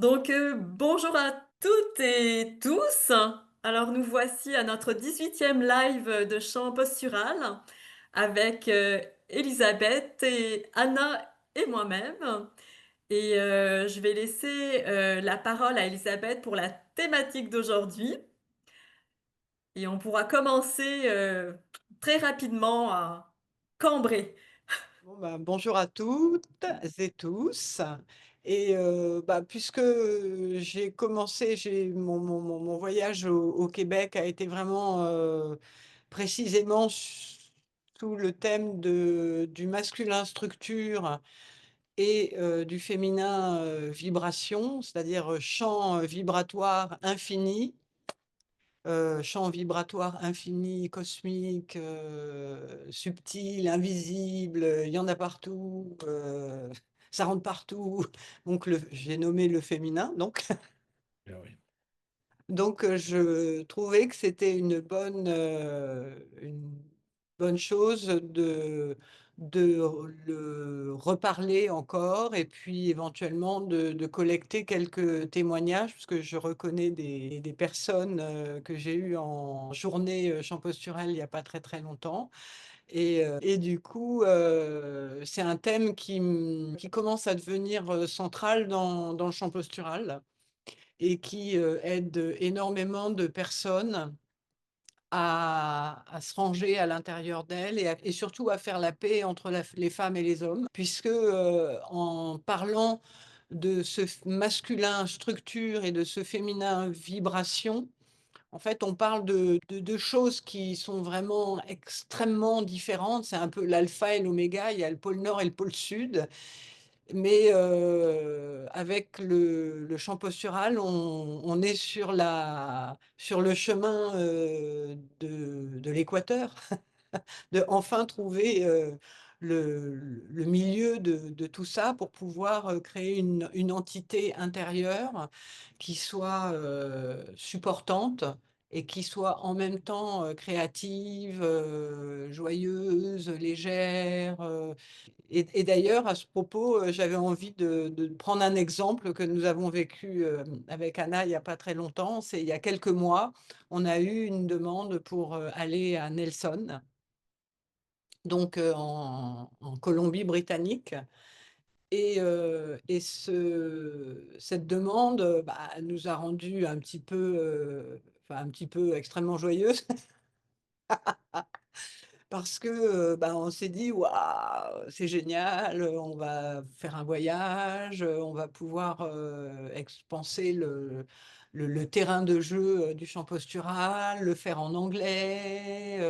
Bonjour à toutes et tous. Alors, nous voici à notre 18e live de chant postural avec Elisabeth et Anna et moi-même. Je vais laisser la parole à Elisabeth pour la thématique d'aujourd'hui. Et on pourra commencer très rapidement à cambrer. Bon, bah, bonjour à toutes et tous. Puisque j'ai commencé, mon voyage au Québec a été vraiment précisément sous le thème du masculin structure et du féminin vibration, c'est-à-dire champ vibratoire infini. Champ vibratoire infini, cosmique, subtil, invisible, il y en a partout, ça rentre partout. Donc j'ai nommé le féminin donc. Ah oui. Donc je trouvais que c'était une bonne chose de le reparler encore et puis éventuellement de collecter quelques témoignages, parce que je reconnais des personnes, que j'ai eues en journée, chant postural il y a pas très, très longtemps et du coup, c'est un thème qui commence à devenir, central dans le chant postural et qui, aide énormément de personnes à se ranger à l'intérieur d'elles et surtout à faire la paix entre les femmes et les hommes. Puisque, en parlant de ce masculin structure et de ce féminin vibration, en fait, on parle de 2 choses qui sont vraiment extrêmement différentes. C'est un peu l'alpha et l'oméga, il y a le pôle nord et le pôle sud. Mais avec le chant postural, on est sur le chemin, de l'équateur, de enfin trouver, le milieu de tout ça pour pouvoir, créer une entité intérieure qui soit, supportante et qui soit en même temps, créative, joyeuse, légère, et d'ailleurs, à ce propos, j'avais envie de prendre un exemple que nous avons vécu, avec Anna il y a pas très longtemps. C'est il y a quelques mois, on a eu une demande pour, aller à Nelson, donc en Colombie-Britannique cette demande, bah, nous a rendu un petit peu, enfin un petit peu extrêmement joyeuses. Parce que, bah, on s'est dit: «Waouh, c'est génial, on va faire un voyage, on va pouvoir, expanser le terrain de jeu, du chant postural, le faire en anglais»,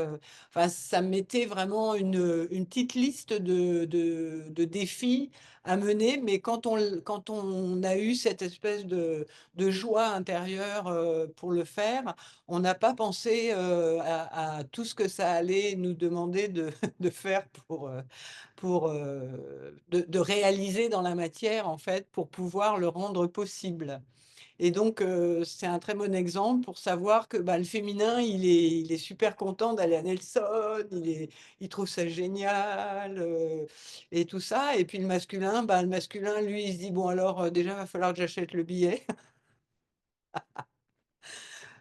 enfin ça me mettait vraiment une petite liste de défis à mener, mais quand on a eu cette espèce de joie intérieure, pour le faire, on n'a pas pensé, à tout ce que ça allait nous demander de de faire de réaliser dans la matière, en fait, pour pouvoir le rendre possible. Et donc c'est un très bon exemple pour savoir que, bah, le féminin, il est super content d'aller à Nelson, il trouve ça génial, et tout ça. Et puis le masculin, bah, le masculin, lui, il se dit: «Bon alors, déjà, va falloir que j'achète le billet».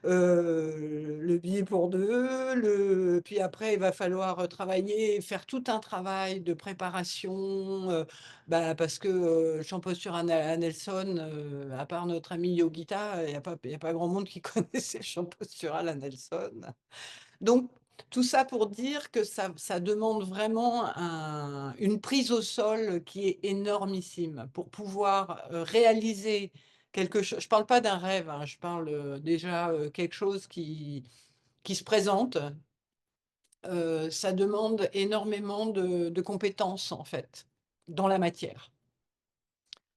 Le billet pour 2, puis après il va falloir, travailler et faire tout un travail de préparation, bah, parce que, Chant Posture à Nelson, à part notre ami Yogita, il y a pas grand monde qui connaissait le chant postural à Nelson. Donc tout ça pour dire que ça demande vraiment une prise au sol qui est énormissime pour pouvoir, réaliser quelque chose. Je parle pas d'un rêve, hein, je parle, déjà, quelque chose qui se présente. Ça demande énormément de compétences, en fait, dans la matière.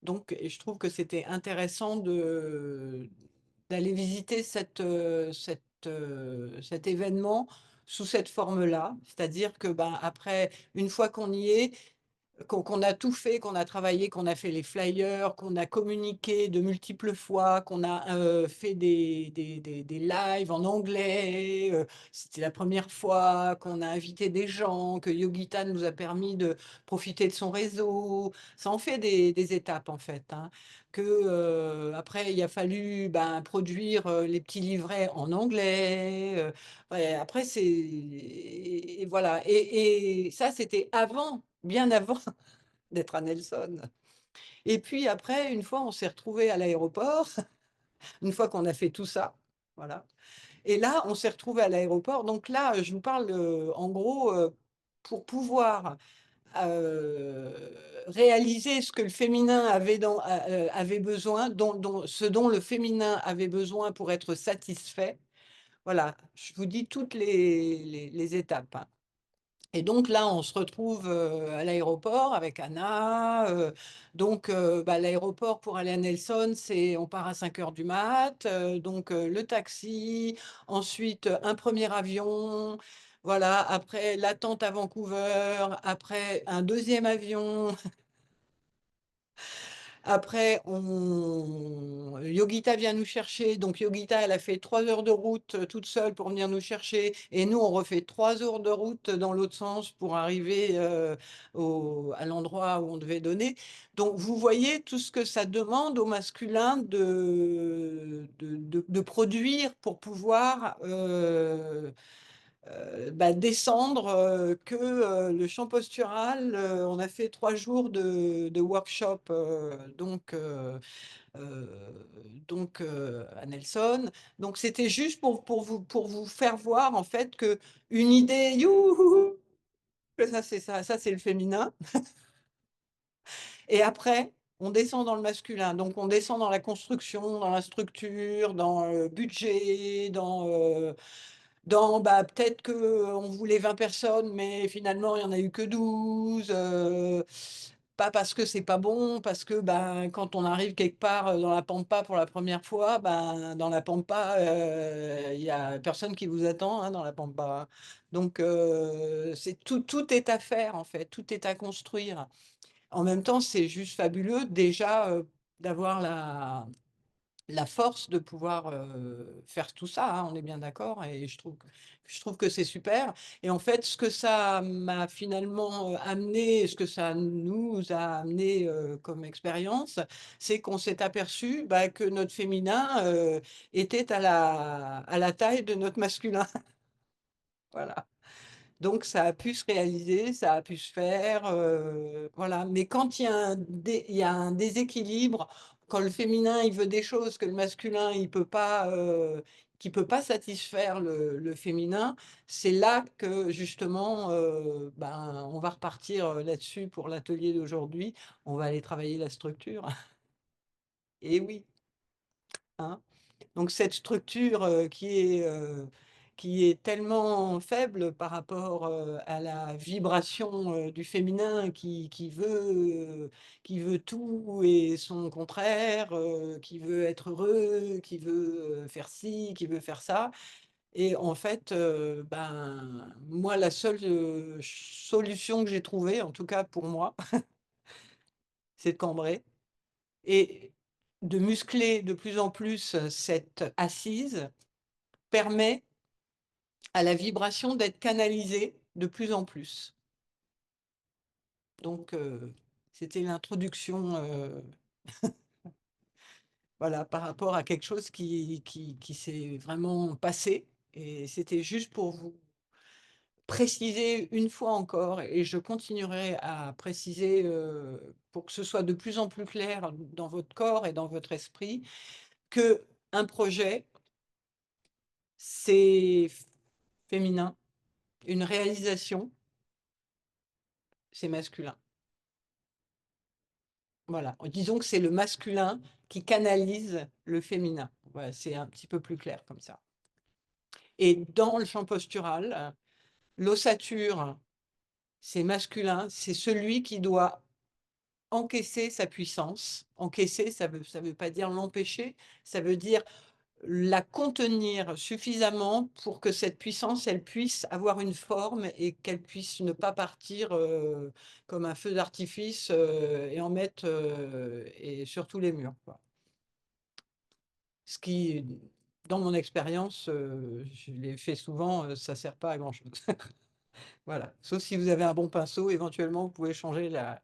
Donc et je trouve que c'était intéressant d'aller visiter cet événement sous cette forme-là. C'est-à-dire que, ben, après, une fois qu'on y est, qu'on a tout fait, qu'on a travaillé, qu'on a fait les flyers, qu'on a communiqué de multiples fois, qu'on a, fait des lives en anglais, c'était la première fois qu'on a invité des gens, que Yogita nous a permis de profiter de son réseau. Ça en fait des étapes, en fait, hein. Après il a fallu, ben, produire, les petits livrets en anglais, ouais, après c'est et voilà et ça c'était avant, bien avant d'être à Nelson. Et puis après, une fois, on s'est retrouvés à l'aéroport, une fois qu'on a fait tout ça, voilà. Et là, on s'est retrouvés à l'aéroport. Donc là, je vous parle, en gros, pour pouvoir, heu, réaliser ce que le féminin avait besoin, ce dont le féminin avait besoin pour être satisfait. Voilà, je vous dis toutes les étapes, hein. Et donc là, on se retrouve, à l'aéroport avec Anna, bah, l'aéroport pour aller à Nelson, c'est on part à 5 heures du mat, le taxi, ensuite, un premier avion, voilà, après l'attente à Vancouver, après un deuxième avion. Après, Yogita vient nous chercher, donc Yogita, elle a fait 3 heures de route, toute seule pour venir nous chercher et nous, on refait 3 heures de route dans l'autre sens pour arriver, à l'endroit où on devait donner. Donc vous voyez tout ce que ça demande au masculin de produire pour pouvoir, bah, descendre, le chant postural, on a fait 3 jours de workshop, heu, à Nelson. Donc c'était juste pour vous faire voir en fait qu'une idée, youhou, que ça c'est le féminin et après on descend dans le masculin. Donc on descend dans la construction, dans la structure, dans le budget, bah, peut-être qu'on voulait 20 personnes, mais finalement, il y en a eu que 12. Pas parce que c'est pas bon, parce que, ben, quand on arrive quelque part, dans la pampa pour la première fois, ben, dans la pampa, il y a personne qui vous attend, hein, dans la pampa, hein. C'est tout est à faire, en fait, tout est à construire. En même temps, c'est juste fabuleux déjà, d'avoir la force de pouvoir, faire tout ça, hein, on est bien d'accord et je trouve que c'est super et en fait, ce que ça m'a finalement, amené, ce que ça nous a amené, comme expérience, c'est qu'on s'est aperçu, bah, que notre féminin, était à la taille de notre masculin. Voilà. Donc ça a pu se réaliser, ça a pu se faire, voilà. Mais quand il y a un déséquilibre, quand le féminin, il veut des choses que le masculin, il peut pas, qui peut pas satisfaire le féminin, c'est là que justement, ben, on va repartir, là-dessus pour l'atelier d'aujourd'hui. On va aller travailler la structure. Et oui, hein. Donc cette structure, qui est tellement faible par rapport, à la vibration, du féminin qui veut tout et son contraire, qui veut être heureux, qui veut, faire ci, qui veut faire ça et en fait, ben, moi la seule, solution que j'ai trouvée, en tout cas pour moi, c'est de cambrer et de muscler de plus en plus, cette assise permet à la vibration d'être canalisée de plus en plus. Donc, c'était l'introduction, voilà, par rapport à quelque chose qui s'est vraiment passé et c'était juste pour vous préciser une fois encore et je continuerai à préciser, pour que ce soit de plus en plus clair dans votre corps et dans votre esprit, qu'un projet, c'est féminin, une réalisation, c'est masculin. Voilà, disons que c'est le masculin qui canalise le féminin. Voilà, c'est un petit peu plus clair comme ça. Et dans le champ postural, l'ossature, c'est masculin, c'est celui qui doit encaisser sa puissance. Encaisser, ça veut pas dire l'empêcher, ça veut dire la contenir suffisamment pour que cette puissance, elle puisse avoir une forme et qu'elle puisse ne pas partir, comme un feu d'artifice, et en mettre, et sur tous les murs, quoi. Ce qui, dans mon expérience, je l'ai fait souvent, ça sert pas à grand chose. Voilà, sauf si vous avez un bon pinceau, éventuellement, vous pouvez changer la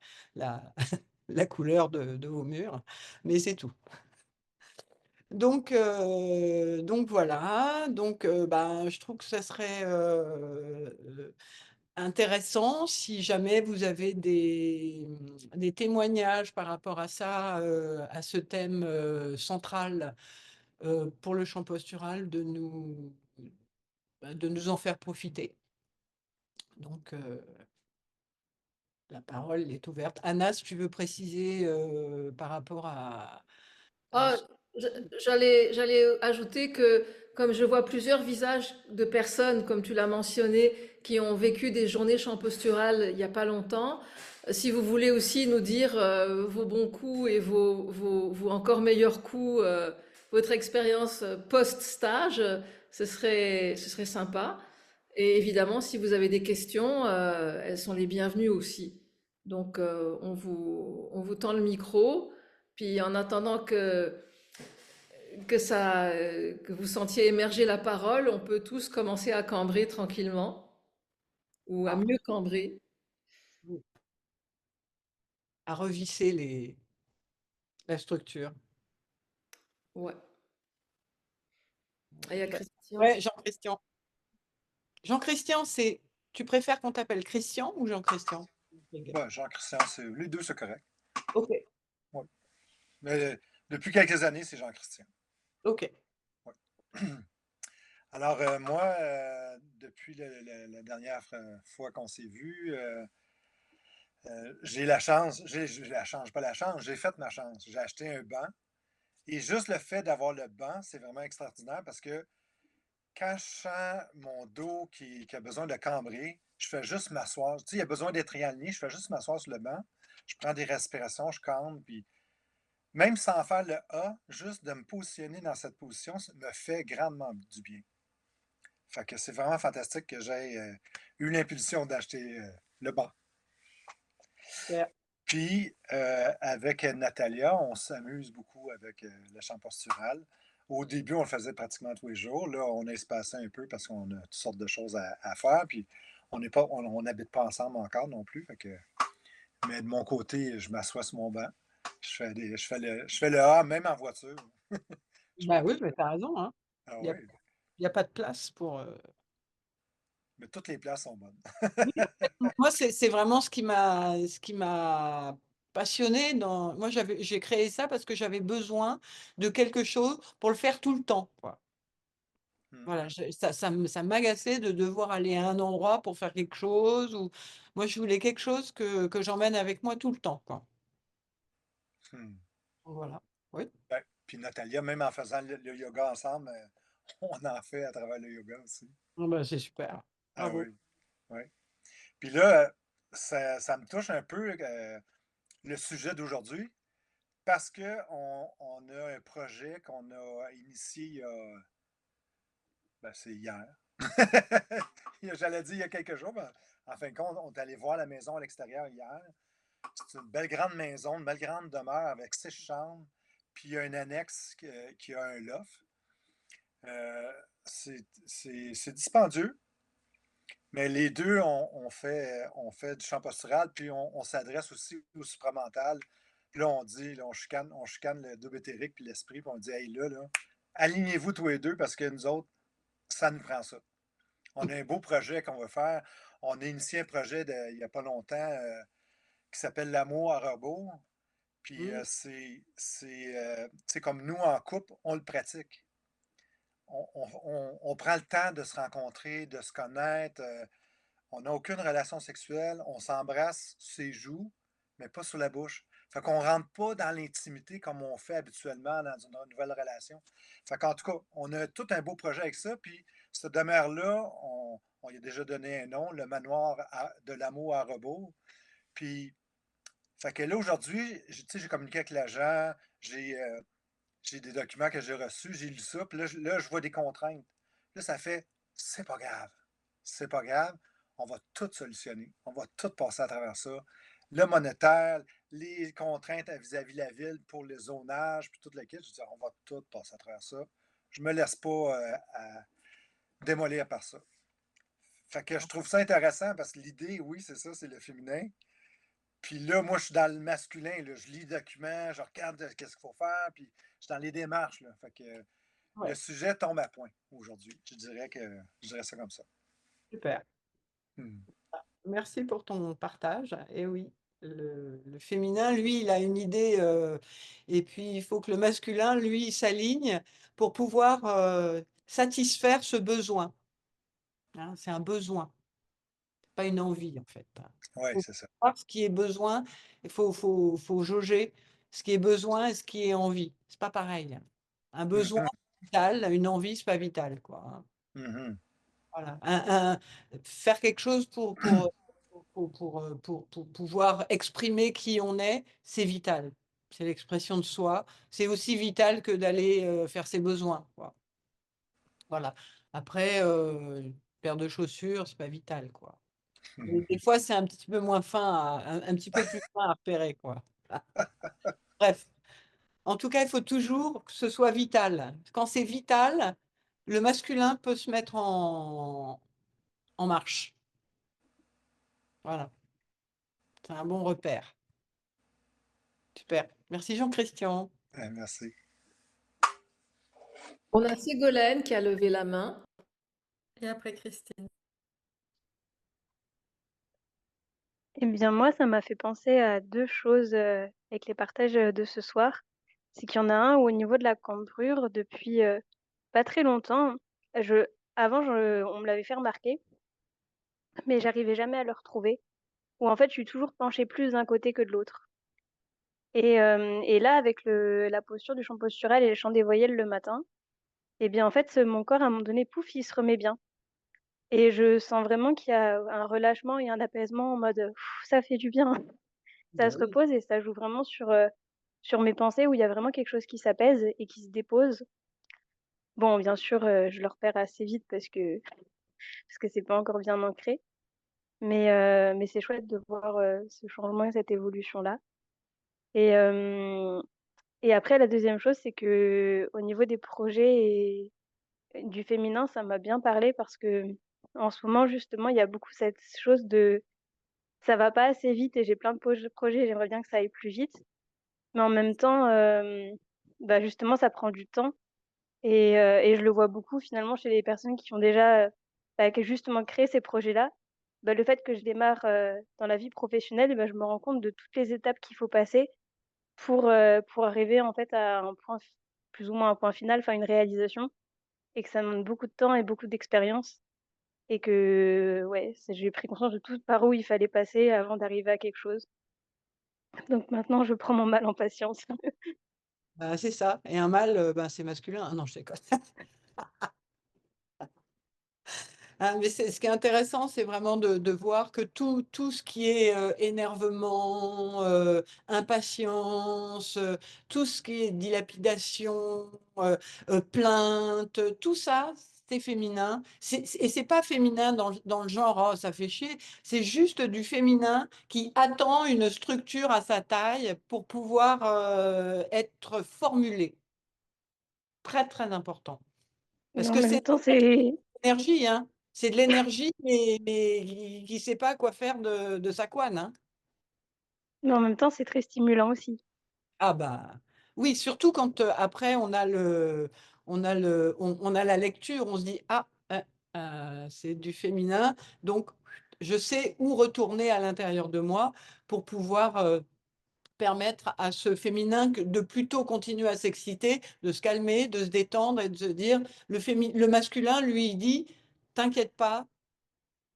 la couleur de vos murs, mais c'est tout. Donc voilà, ben, je trouve que ça serait, intéressant si jamais vous avez des témoignages par rapport à ça, à ce thème, central, pour le chant postural, de nous en faire profiter. Donc la parole est ouverte. Anna, si tu veux préciser, par rapport à Ah, ce je- j'allais ajouter que comme je vois plusieurs visages de personnes, comme tu l'as mentionné, qui ont vécu des journées chant postural il n'y a pas longtemps, si vous voulez aussi nous dire vos bons coups et vos encore meilleurs coups, votre expérience post-stage, ce serait sympa. Et évidemment, si vous avez des questions, elles sont les bienvenues aussi. Donc, on vous tend le micro. Puis en attendant que vous sentiez émerger la parole, on peut tous commencer à cambrer tranquillement ou à à mieux cambrer. à revisser la structure. Ouais. Ah, il y a Ouais, Christian. ouais, Jean-Christian. Jean-Christian, c'est tu préfères qu'on t'appelle Christian ou Jean-Christian? Ben, Jean-Christian, les deux, c'est correct. OK, Ouais. Mais depuis quelques années, c'est Jean-Christian. OK. Ouais. Alors, moi, depuis la dernière fois qu'on s'est vu, j'ai la chance, j'ai la chance, pas la chance, j'ai fait ma chance. J'ai acheté un banc. Et juste le fait d'avoir le banc, c'est vraiment extraordinaire parce que quand je sens mon dos qui a besoin de cambrer, je fais juste m'asseoir. Tu sais, il a besoin d'être réaligné, je fais juste m'asseoir sur le banc. Je prends des respirations, je cambre, puis même sans faire le A, juste de me positionner dans cette position, ça me fait grandement du bien. Fait que c'est vraiment fantastique que j'ai eu l'impulsion d'acheter le banc. Super. Puis, avec Natalia, on s'amuse beaucoup avec le chant postural. Au début, on le faisait pratiquement tous les jours. Là, on a espacé un peu parce qu'on a toutes sortes de choses à faire. Puis, on n'habite pas ensemble encore non plus. Fait que, mais de mon côté, je m'assois sur mon banc. Je fais le A même en voiture. Je Bah, oui, m'occupe. mais tu as raison, hein. Ah Il y a oui, il y a pas de place pour, mais toutes les places sont bonnes. oui, moi, c'est vraiment ce qui m'a passionnée dans moi, j'ai créé ça parce que j'avais besoin de quelque chose pour le faire tout le temps, quoi. Hmm, Voilà, ça m'agaçait de devoir aller à un endroit pour faire quelque chose ou moi, je voulais quelque chose que j'emmène avec moi tout le temps, quoi. hmm. Voilà. Oui. Ben, puis Natalia, même en faisant le yoga ensemble, on en fait à travers le yoga aussi. Ah bah, c'est super. Ah Bravo. oui, oui. Puis là, ça me touche un peu le sujet d'aujourd'hui parce qu'on a un projet qu'on a initié c'est hier. J'allais dire il y a quelques jours, mais en fin de compte, on est allé voir la maison à l'extérieur hier. C'est une belle grande maison, une belle grande demeure avec 6 chambres, puis il y a une annexe qui a un loft. Euh, c'est dispendieux, mais les deux, on fait du chant postural, puis on s'adresse aussi au supramental. Puis là, on dit, là, on chicane le double éthérique puis l'esprit, puis on dit, hey, là, alignez-vous tous les deux parce que nous autres, ça nous prend ça. On a un beau projet qu'on va faire. On a initié un projet il n'y a pas longtemps qui s'appelle L'amour à rebours. Puis Mmh. c'est comme nous en couple, on le pratique. On prend le temps de se rencontrer, de se connaître. On n'a aucune relation sexuelle, on s'embrasse sur ses joues, mais pas sur la bouche. Fait qu'on rentre pas dans l'intimité comme on fait habituellement dans une nouvelle relation. Fait qu'en tout cas, on a tout un beau projet avec ça, puis cette demeure-là, on y a déjà donné un nom, le manoir de l'amour à rebours. Puis, fait que là, aujourd'hui, j'ai communiqué avec l'agent, j'ai j'ai des documents que j'ai reçus, j'ai lu ça, puis là, je vois des contraintes. Là, ça fait, c'est pas grave. C'est pas grave. On va tout solutionner. On va tout passer à travers ça. Le monétaire, les contraintes vis-à-vis de la ville pour le zonage, puis toute la quête, je dis, on va tout passer à travers ça. Je me laisse pas démolir par ça. Fait que je trouve ça intéressant parce que l'idée, oui, c'est ça, c'est le féminin. Puis là, moi, je suis dans le masculin. Là. Je lis le document, je regarde qu'est-ce qu'il faut faire, puis je suis dans les démarches. Là. Fait que le Ouais, sujet tombe à point aujourd'hui. Je dirais ça comme ça. super. Hmm. Merci pour ton partage. Et oui, le féminin, lui, il a une idée, et puis il faut que le masculin, lui, il s'aligne pour pouvoir satisfaire ce besoin. Hein, c'est un besoin, pas une envie, en fait. Oui, Il faut c'est ça. voir ce qui est besoin, il faut jauger ce qui est besoin et ce qui est envie. C'est pas pareil. Un besoin, Mhm, c'est vital, une envie, c'est pas vital, quoi. Hein. mhm. Voilà. Faire quelque chose pour pouvoir exprimer qui on est, c'est vital. C'est l'expression de soi. C'est aussi vital que d'aller faire ses besoins, quoi. Voilà. Après, une paire de chaussures, c'est pas vital, quoi. Et des fois, c'est un petit peu moins fin, un petit peu plus fin à repérer, quoi. Bref. En tout cas, il faut toujours que ce soit vital. Quand c'est vital, le masculin peut se mettre en marche. Voilà. C'est un bon repère. Super. Merci Jean-Christian. Merci. On a Ségolène qui a levé la main. Et après Christine. Eh bien, moi, ça m'a fait penser à 2 choses, avec les partages, de ce soir. C'est qu'il y en a un où au niveau de la cambrure depuis, pas très longtemps, je avant je on me l'avait fait remarquer, mais j'arrivais jamais à le retrouver. Ou en fait, je suis toujours penchée plus d'un côté que de l'autre. Et là, avec la posture du chant postural et le chant des voyelles le matin, eh bien, en fait, mon corps, à un moment donné, pouf, il se remet bien. Et je sens vraiment qu'il y a un relâchement et un apaisement en mode, ça fait du bien. Ça Ben se oui. repose et ça joue vraiment sur mes pensées où il y a vraiment quelque chose qui s'apaise et qui se dépose. Bon, bien sûr, je le repère assez vite parce que c'est pas encore bien ancré, mais c'est chouette de voir, ce changement et cette évolution-là. Et et après la deuxième chose, c'est qu'au niveau des projets et du féminin, ça m'a bien parlé parce qu'en ce moment, justement, il y a beaucoup cette chose de: «Ça va pas assez vite et j'ai plein de projets, j'aimerais bien que ça aille plus vite». Mais en même temps, bah, justement, ça prend du temps et je le vois beaucoup finalement chez les personnes qui ont déjà, bah, qui justement créé ces projets-là. Bah, le fait que je démarre, dans la vie professionnelle et bah, je me rends compte de toutes les étapes qu'il faut passer pour arriver en fait à un point f plus ou moins un point final, enfin une réalisation et que ça demande beaucoup de temps et beaucoup d'expérience et que ouais, j'ai pris conscience de tout par où il fallait passer avant d'arriver à quelque chose. Donc maintenant, je prends mon mal en patience. Ben, c'est ça. Et un mâle, ben, c'est masculin. Ah non, je déconne. Hein, mais ce qui est intéressant, c'est vraiment de voir que tout ce qui est énervement, impatience, tout ce qui est dilapidation, plainte, tout ça, c'est féminin. Et c'est pas féminin dans le genre, oh, ça fait chier. C'est juste du féminin qui attend une structure à sa taille pour pouvoir être formulé. Très, très important. Mais Parce en que même c'est temps, c'est l'énergie, hein. C'est de l'énergie, mais qui ne sait pas quoi faire de sa couenne, hein. mais en même temps, c'est très stimulant aussi. Ah bah oui, surtout quand après on a la lecture, on se dit ah c'est du féminin, donc je sais où retourner à l'intérieur de moi pour pouvoir permettre à ce féminin de plutôt continuer à s'exciter, de se calmer, de se détendre et de se dire le masculin, lui, il dit t'inquiète pas,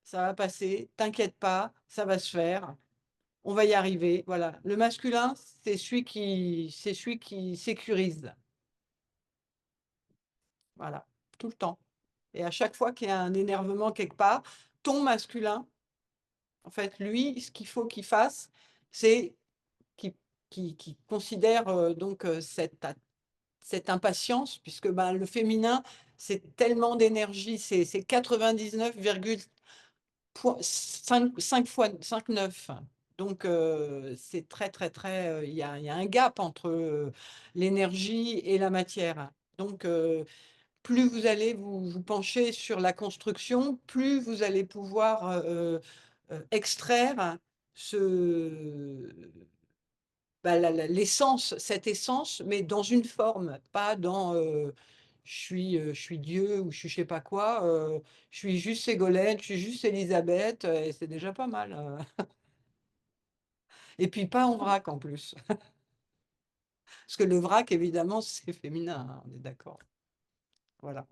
ça va passer, t'inquiète pas, ça va se faire, on va y arriver. Voilà. Le masculin, c'est celui qui sécurise. Voilà, tout le temps. Et à chaque fois qu'il y a un énervement quelque part, ton masculin, en fait, lui, ce qu'il faut qu'il fasse, c'est qu'il considère donc cette impatience, puisque ben, le féminin, c'est tellement d'énergie, c'est 99,5 fois 5 9. Donc, c'est très, très, très. Il y a un gap entre l'énergie et la matière. Donc, plus vous allez vous pencher sur la construction, plus vous allez pouvoir extraire ce, bah, l'essence, cette essence, mais dans une forme, pas dans je suis Dieu ou je suis je sais pas quoi, je suis juste Ségolène, je suis juste Élisabeth, et c'est déjà pas mal. Et puis pas en vrac en plus. Parce que le vrac, évidemment, c'est féminin, hein, on est d'accord. Voilà.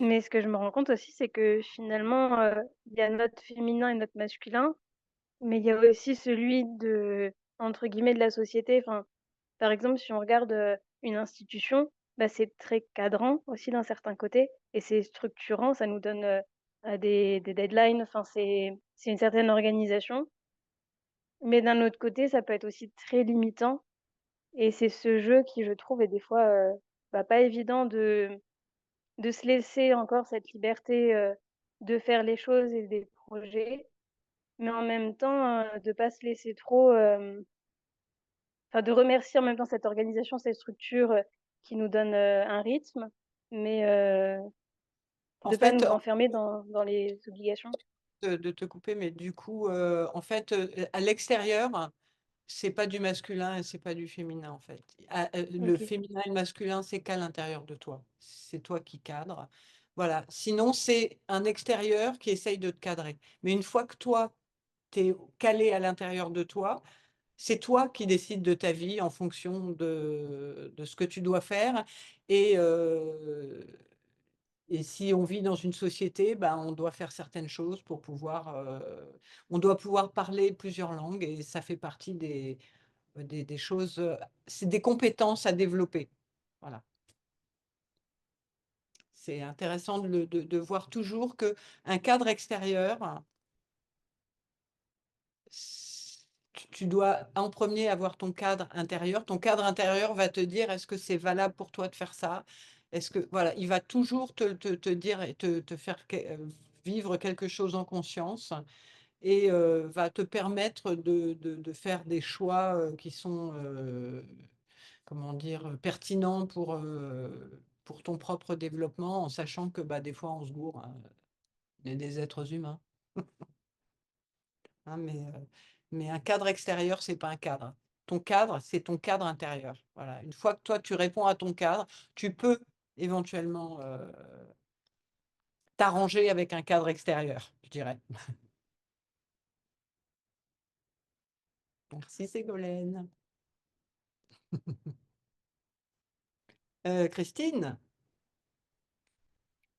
Mais ce que je me rends compte aussi, c'est que finalement, il y a notre féminin et notre masculin, mais il y a aussi celui de, entre guillemets, de la société. Enfin, par exemple, si on regarde une institution, bah, c'est très cadrant aussi d'un certain côté, et c'est structurant, ça nous donne des deadlines, enfin, c'est une certaine organisation. Mais d'un autre côté, ça peut être aussi très limitant, et c'est ce jeu qui, je trouve, est des fois bah, pas évident de se laisser encore cette liberté de faire les choses et des projets, mais en même temps de pas se laisser trop, enfin de remercier en même temps cette organisation, cette structure qui nous donne un rythme, mais En de pas fait, nous enfermer dans les obligations. de te couper, mais du coup, en fait, à l'extérieur, c'est pas du masculin et c'est pas du féminin, en fait. Le Ok. féminin et le masculin, c'est qu'à l'intérieur de toi. C'est toi qui cadres. Voilà. Sinon, c'est un extérieur qui essaye de te cadrer. Mais une fois que toi, tu es calé à l'intérieur de toi, c'est toi qui décides de ta vie en fonction de ce que tu dois faire. Et, euh, et si on vit dans une société, ben, on doit faire certaines choses pour pouvoir, on doit pouvoir parler plusieurs langues et ça fait partie des choses, c'est des compétences à développer. Voilà. C'est intéressant de voir toujours qu'un cadre extérieur, tu dois en premier avoir ton cadre intérieur. Ton cadre intérieur va te dire est-ce que c'est valable pour toi de faire ça? Est-ce que voilà, il va toujours te dire et te faire vivre quelque chose en conscience et va te permettre de faire des choix qui sont comment dire pertinents pour ton propre développement en sachant que bah, des fois on se gourre, hein. On est des êtres humains. Hein, mais un cadre extérieur, c'est pas un cadre. Ton cadre, c'est ton cadre intérieur. Voilà. Une fois que toi, tu réponds à ton cadre, tu peux éventuellement t'arranger avec un cadre extérieur, je dirais. Merci Ségolène. Christine?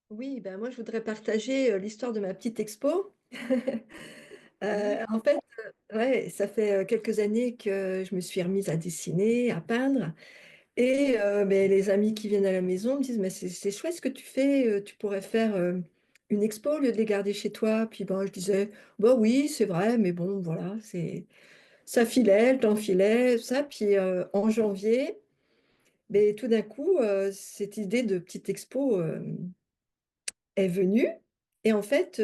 Oui, ben moi je voudrais partager l'histoire de ma petite expo. Oui. En fait, ouais, ça fait quelques années que je me suis remise à dessiner, à peindre. Et ben, les amis qui viennent à la maison me disent, mais c'est chouette ce que tu fais, tu pourrais faire une expo au lieu de les garder chez toi. Puis bon, je disais, bah oui, c'est vrai, mais bon, voilà, ça filait, le temps filait, ça. Puis en janvier, ben, tout d'un coup, cette idée de petite expo est venue. Et en fait,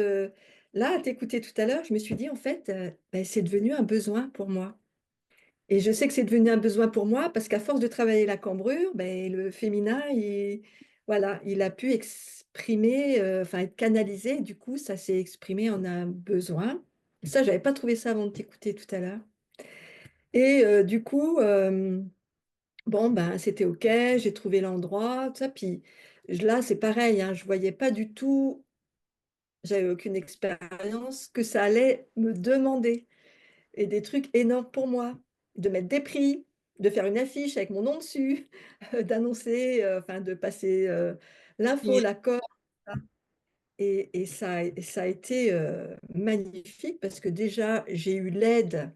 là, à t'écouter tout à l'heure, je me suis dit, en fait, ben, c'est devenu un besoin pour moi. Et je sais que c'est devenu un besoin pour moi parce qu'à force de travailler la cambrure, ben, le féminin, voilà, il a pu exprimer, enfin être canalisé. Du coup, ça s'est exprimé en un besoin. Ça, j'avais pas trouvé ça avant de t'écouter tout à l'heure. Et du coup, bon, ben, c'était OK, j'ai trouvé l'endroit, tout ça. Puis là, c'est pareil, hein, je voyais pas du tout, j'avais aucune expérience, que ça allait me demander. Et des trucs énormes pour moi, de mettre des prix, de faire une affiche avec mon nom dessus, d'annoncer, enfin de passer l'info, Il- l'accord. Et ça a été magnifique parce que déjà, j'ai eu l'aide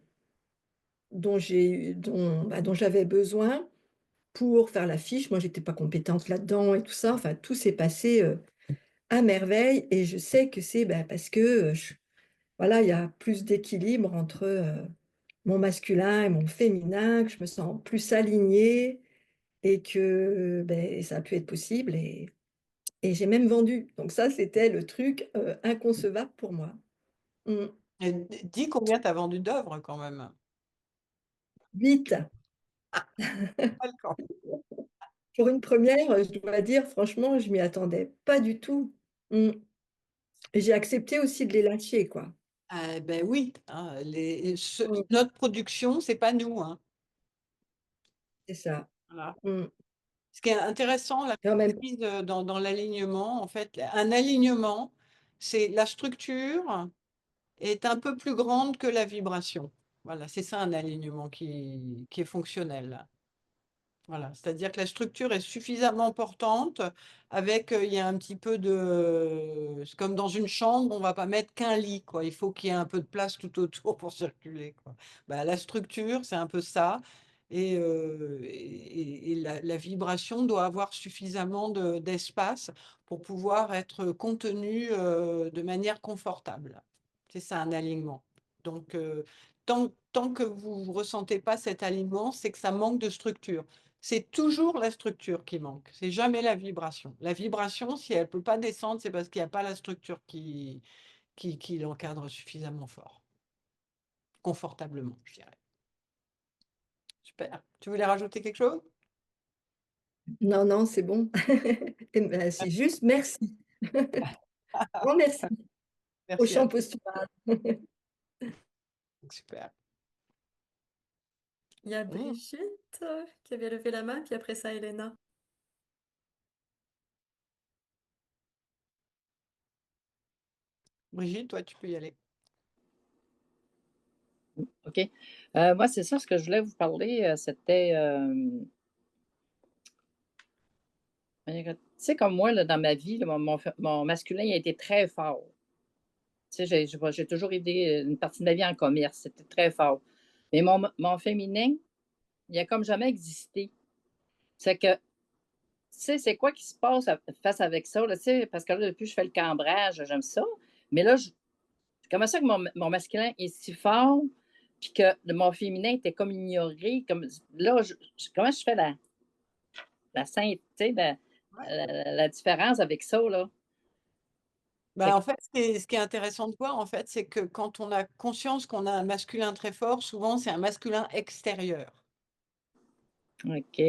dont j'avais besoin pour faire l'affiche. Moi, j'étais pas compétente là-dedans et tout ça. Enfin, tout s'est passé à merveille. Et je sais que c'est ben, parce que voilà, il y a plus d'équilibre entre mon masculin et mon féminin, que je me sens plus alignée. et que ben, ça a pu être possible et j'ai même vendu. Donc ça, c'était le truc inconcevable pour moi. Mmh. Et dis combien tu as vendu d'œuvres quand même? Vite. Pas quand Pour une première, je dois dire, franchement, je m'y attendais pas du tout. Mmh. Et j'ai accepté aussi de les lâcher, quoi. Beh, oui, hein, Mmh. notre production, c'est pas nous, hein. C'est ça. Voilà. Mmh. Ce qui est intéressant, la Et en même prise, dans l'alignement, en fait, un alignement, c'est la structure est un peu plus grande que la vibration. Voilà, c'est ça un alignement qui est fonctionnel. Voilà, c'est-à-dire que la structure est suffisamment importante avec, il y a un petit peu de c'est comme dans une chambre, on va pas mettre qu'un lit, quoi. Il faut qu'il y ait un peu de place tout autour pour circuler, quoi. Bah, la structure, c'est un peu ça et la vibration doit avoir suffisamment d'espace pour pouvoir être contenue, de manière confortable. C'est ça un alignement. Donc tant que vous ne ressentez pas cet alignement, c'est que ça manque de structure. C'est toujours la structure qui manque, c'est jamais la vibration. La vibration, si elle ne peut pas descendre, c'est parce qu'il n'y a pas la structure qui l'encadre suffisamment fort, confortablement, je dirais. Super. Tu voulais rajouter quelque chose? non, non, c'est bon. Et ben, c'est juste merci. Grand merci au Merci à chant toi. postural. Super. Il y a Mmh. Brigitte qui avait levé la main, puis après ça, Elena. Brigitte, toi, tu peux y aller. OK. Moi, c'est ça ce que je voulais vous parler, c'était, tu sais, comme moi, là, dans ma vie, là, mon masculin, il a été très fort. Tu sais, j'ai toujours été une partie de ma vie en commerce, c'était très fort. Mais mon féminin, il a comme jamais existé. C'est que, tu sais, c'est quoi qui se passe face avec ça, là, tu sais, parce que là, depuis je fais le cambrage, j'aime ça. Mais là, comment ça que mon masculin est si fort, puis que mon féminin était comme ignoré, comme là, comment je fais la tu sais, Ouais. la différence avec ça, là? Bah, C'est en fait, ce qui est intéressant de voir, en fait, c'est que quand on a conscience qu'on a un masculin très fort, souvent, c'est un masculin extérieur. OK.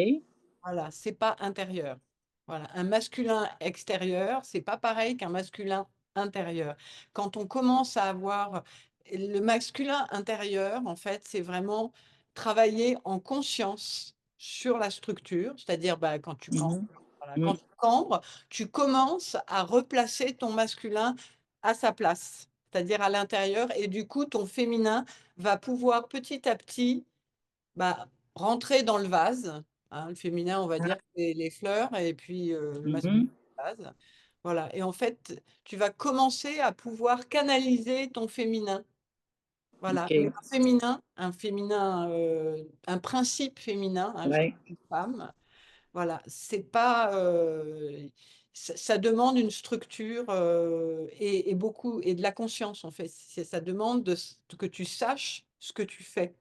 Voilà, c'est pas intérieur. Voilà, un masculin extérieur, c'est pas pareil qu'un masculin intérieur. Quand on commence à avoir le masculin intérieur, en fait, c'est vraiment travailler en conscience sur la structure, c'est-à-dire bah, quand tu cambres, Mmh. voilà, quand Mmh. tu cambres, tu commences à replacer ton masculin à sa place, c'est-à-dire à l'intérieur, et du coup, ton féminin va pouvoir petit à petit bah, rentrer dans le vase, hein, le féminin, on va dire, c'est les fleurs et puis, le masculin, Mmh. le vase. Voilà et en fait, tu vas commencer à pouvoir canaliser ton féminin. Voilà, mais OK. un principe féminin, hein, je Ouais. une femme, voilà, c'est pas, ça demande une structure, et beaucoup et de la conscience, en fait. Ça demande que tu saches ce que tu fais.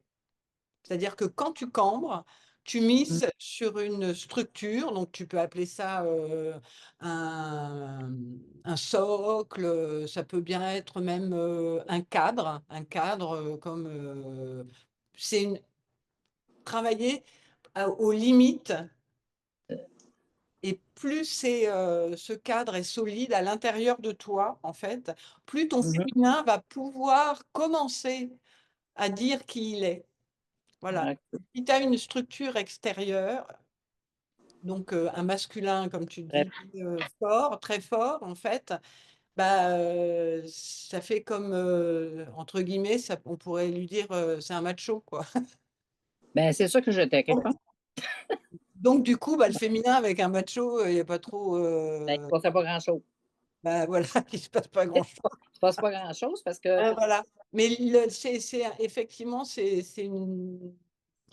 C'est-à-dire que quand tu cambres, tu Mmh. mises sur une structure, donc tu peux appeler ça, un socle, ça peut bien être même, un cadre, comme, c'est une travailler aux limites et plus ce cadre est solide à l'intérieur de toi, en fait, plus ton Mmh. féminin va pouvoir commencer à dire qui il est. Voilà. OK. Si tu as une structure extérieure, donc un masculin, comme tu Très dis, fort, très fort, en fait, bah, ça fait comme, entre guillemets, ça on pourrait lui dire, c'est un macho, quoi. ben, c'est ça que j'étais quelque part. Donc du coup, bah, le féminin avec un macho, il y a pas trop, Ben, il ne se passait pas grand-chose. bah, voilà, il se passe pas grand-chose. Il se passe pas grand-chose parce que Voilà. Mais c'est effectivement, c'est une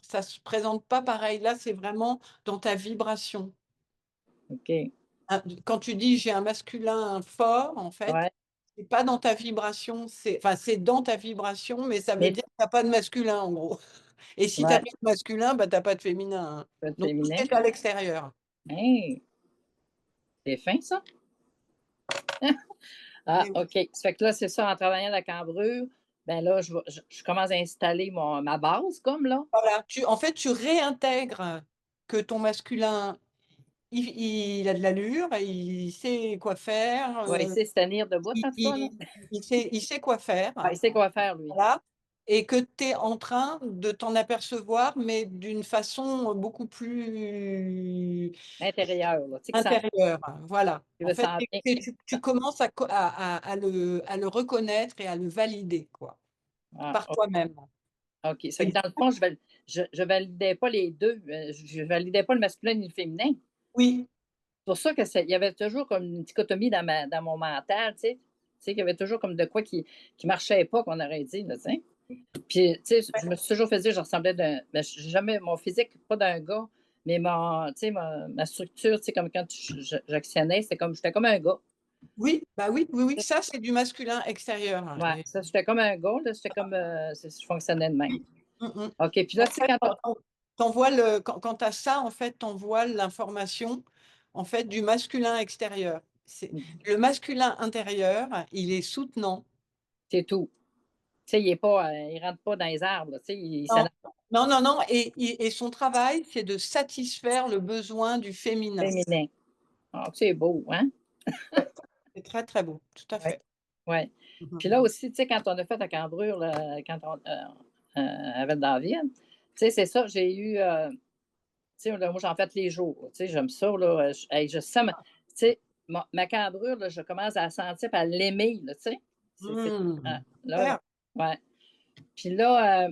ça se présente pas pareil. Là, c'est vraiment dans ta vibration. OK. Quand tu dis: «J'ai un masculin fort», en fait, Ouais. c'est pas dans ta vibration, c'est enfin, c'est dans ta vibration, mais ça veut Mais dire que tu as pas de masculin, en gros. Et si tu Ouais, n'as pas de masculin, bah, tu n'as pas de féminin, hein. pas de Donc, tout féminin. est à l'extérieur. Hey, c'est fin, ça. Ah, Et oui. OK. Ça fait que là, c'est ça, en travaillant la cambrure, ben là, je commence à installer ma base, comme là. Voilà, en fait, tu réintègres que ton masculin, il a de l'allure, il sait quoi faire, Ouais, il sait se tenir debout, il en tout cas, là. il sait quoi faire, Ouais, il sait quoi faire, lui. voilà, et que tu es en train de t'en apercevoir, mais d'une façon beaucoup plus Intérieur, là. Tu sais, qu'il sent, intérieure, voilà. il En veut fait, sentir. tu commences à le reconnaître et à le valider, quoi, Ah, par toi-même. OK. Ça fait Et que dans le fond, je validais pas les deux. Je validais pas le masculin ni le féminin. oui, C'est pour ça il y avait toujours comme une dichotomie dans mon mental, tu sais. Tu sais, qu'il y avait toujours comme de quoi qui marchait pas, qu'on aurait dit, là, tu sais. Puis, tu sais, je me suis toujours fait dire, je ressemblais mais j'ai jamais, mon physique, pas d'un gars, mais tu sais, ma structure, tu sais, comme quand j'actionnais, j'étais comme un gars. oui, bah oui, oui, oui, ça, c'est du masculin extérieur, hein, Ouais, ça, j'étais comme un gars, là, j'étais comme, je fonctionnais de même. Mmh mh. OK, puis là, En tu sais, fait, quand tu as ça, en fait, tu envoies l'information, en fait, du masculin extérieur. Le masculin intérieur, il est soutenant. c'est tout. Tu sais, il rentre pas dans les arbres, là, tu sais, il Non, s'en non, non, non, et son travail, c'est de satisfaire le besoin du féminin. féminin. Ah, c'est beau, hein? Ouais, c'est très, très beau, tout à Ouais, fait. ouais. Mmh Puis là aussi, tu sais, quand on a fait la cambrure, là, quand on avait David, tu sais, c'est ça, j'ai eu, tu sais, là, moi, j'en fais tous les jours, tu sais, j'aime ça, là, hey, je sens tu sais, ma cambrure, là, je commence à la sentir et à l'aimer, là, tu sais. Mmh. Là, Super. ouais. Puis là,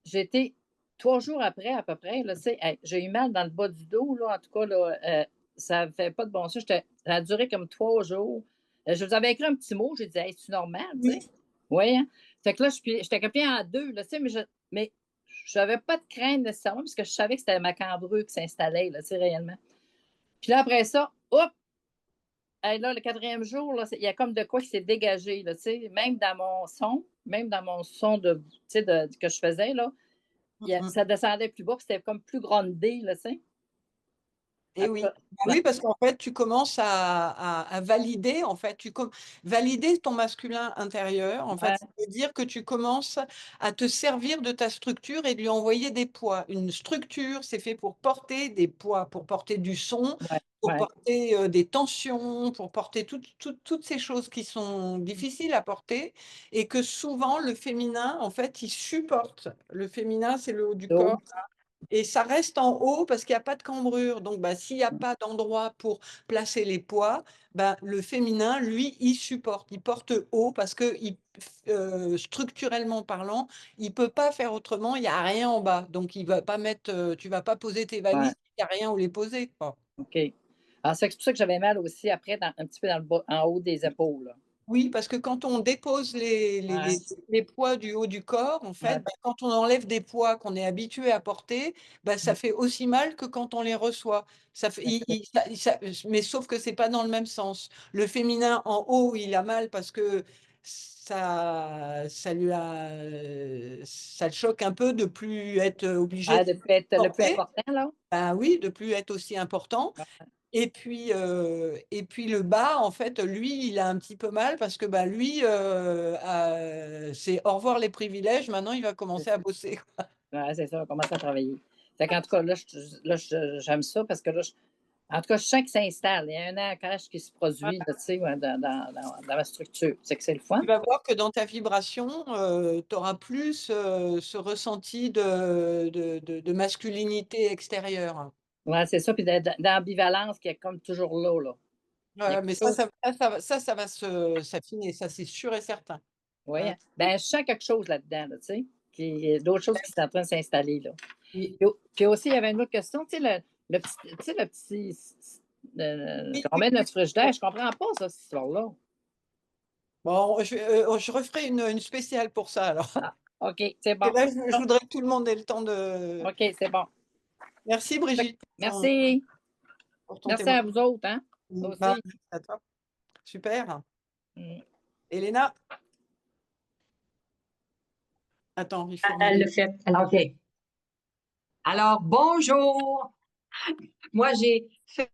j'ai été 3 jours après, à peu près, là, tu sais, hey, j'ai eu mal dans le bas du dos, là, en tout cas, là, ça fait pas de bon sens. Ça a duré comme 3 jours. Je vous avais écrit un petit mot, j'ai dit: «Hey, c'est normal?» tu sais? Oui, Oui, hein? Fait que là, j'étais copiée en 2 là, tu sais, mais j'avais pas de crainte nécessairement parce que je savais que c'était ma cambrure qui s'installait, là, tu sais, réellement. Puis là, après ça, hop! Hey, là, le 4e jour, là, il y a comme de quoi qui s'est dégagé, là, tu sais, même dans mon son de, tu sais, que je faisais, là, mmh mh. ça descendait plus bas, puis c'était comme plus grondé, là, tu sais. En Et tout oui. cas, Bah ouais, oui, parce qu'en fait, tu commences à valider, en fait, valider ton masculin intérieur, en fait, ouais, ça veut dire que tu commences à te servir de ta structure et de lui envoyer des poids. Une structure, c'est fait pour porter des poids, pour porter du son, ouais, pour ouais, porter, des tensions, pour porter toutes ces choses qui sont difficiles à porter et que souvent le féminin, en fait, il supporte. Le féminin, c'est le haut du corps. d'eau, Et ça reste en haut parce qu'il y a pas de cambrure. Donc, bah, s'il y a pas d'endroit pour placer les poids, bah, le féminin, lui, il supporte. Il porte haut parce que structurellement parlant, il peut pas faire autrement, il y a rien en bas. Donc il va pas mettre, tu vas pas poser tes ouais, valises, il y a rien où les poser, quoi. OK. Alors, c'est pour ça que j'avais mal aussi après, un petit peu dans le bas, en haut des épaules, là. Oui, parce que quand on dépose Ouais, les poids du haut du corps, en fait, ouais, bah, quand on enlève des poids qu'on est habitué à porter, bah, ça fait aussi mal que quand on les reçoit. Ça fait, mais sauf que c'est pas dans le même sens. Le féminin en haut, il a mal parce que ça le choque un peu de plus être obligé ouais, de de plus être le plus porter. important, là. Bah oui, de plus être aussi important. Et puis le bas, en fait, lui, il a un petit peu mal parce que bah, lui, c'est au revoir les privilèges, maintenant il va commencer à bosser. Ouais, c'est ça, on commence à travailler. Fait qu'en tout cas, j'aime ça parce que là, en tout cas, je sens qu'il s'installe. Il y a un ancrage qui se produit, là, tu sais, ouais, dans ma structure. C'est que c'est le fun. Tu vas voir que dans ta vibration, tu auras plus ce ressenti de masculinité extérieure. Ouais, c'est ça. Puis d'ambivalence qui est comme toujours là, là. Il y a Ouais, mais quelque chose. ça va s'affiner, ça c'est sûr et certain. Oui, Hein. hein. Ben, je sens quelque chose là-dedans, là, tu sais. Il y a d'autres choses qui sont en train de s'installer, là. Oui, Puis aussi, il y avait une autre question, tu sais, tu sais, le petit oui, qu'on oui, met dans oui. notre frigidaire, je comprends pas ça, cette histoire-là. Bon, je referai une spéciale pour ça alors. Ah, OK, c'est Et bon. là, je voudrais que tout le monde ait le temps de. OK, c'est bon. Merci Brigitte Merci. pour ton Merci à témoignage. vous autres, hein, Bah, aussi. merci à toi. Super. Mmh. Elena, attends, il faut Elle me. le fait. Alors, OK. Alors, bonjour. Moi, j'ai fait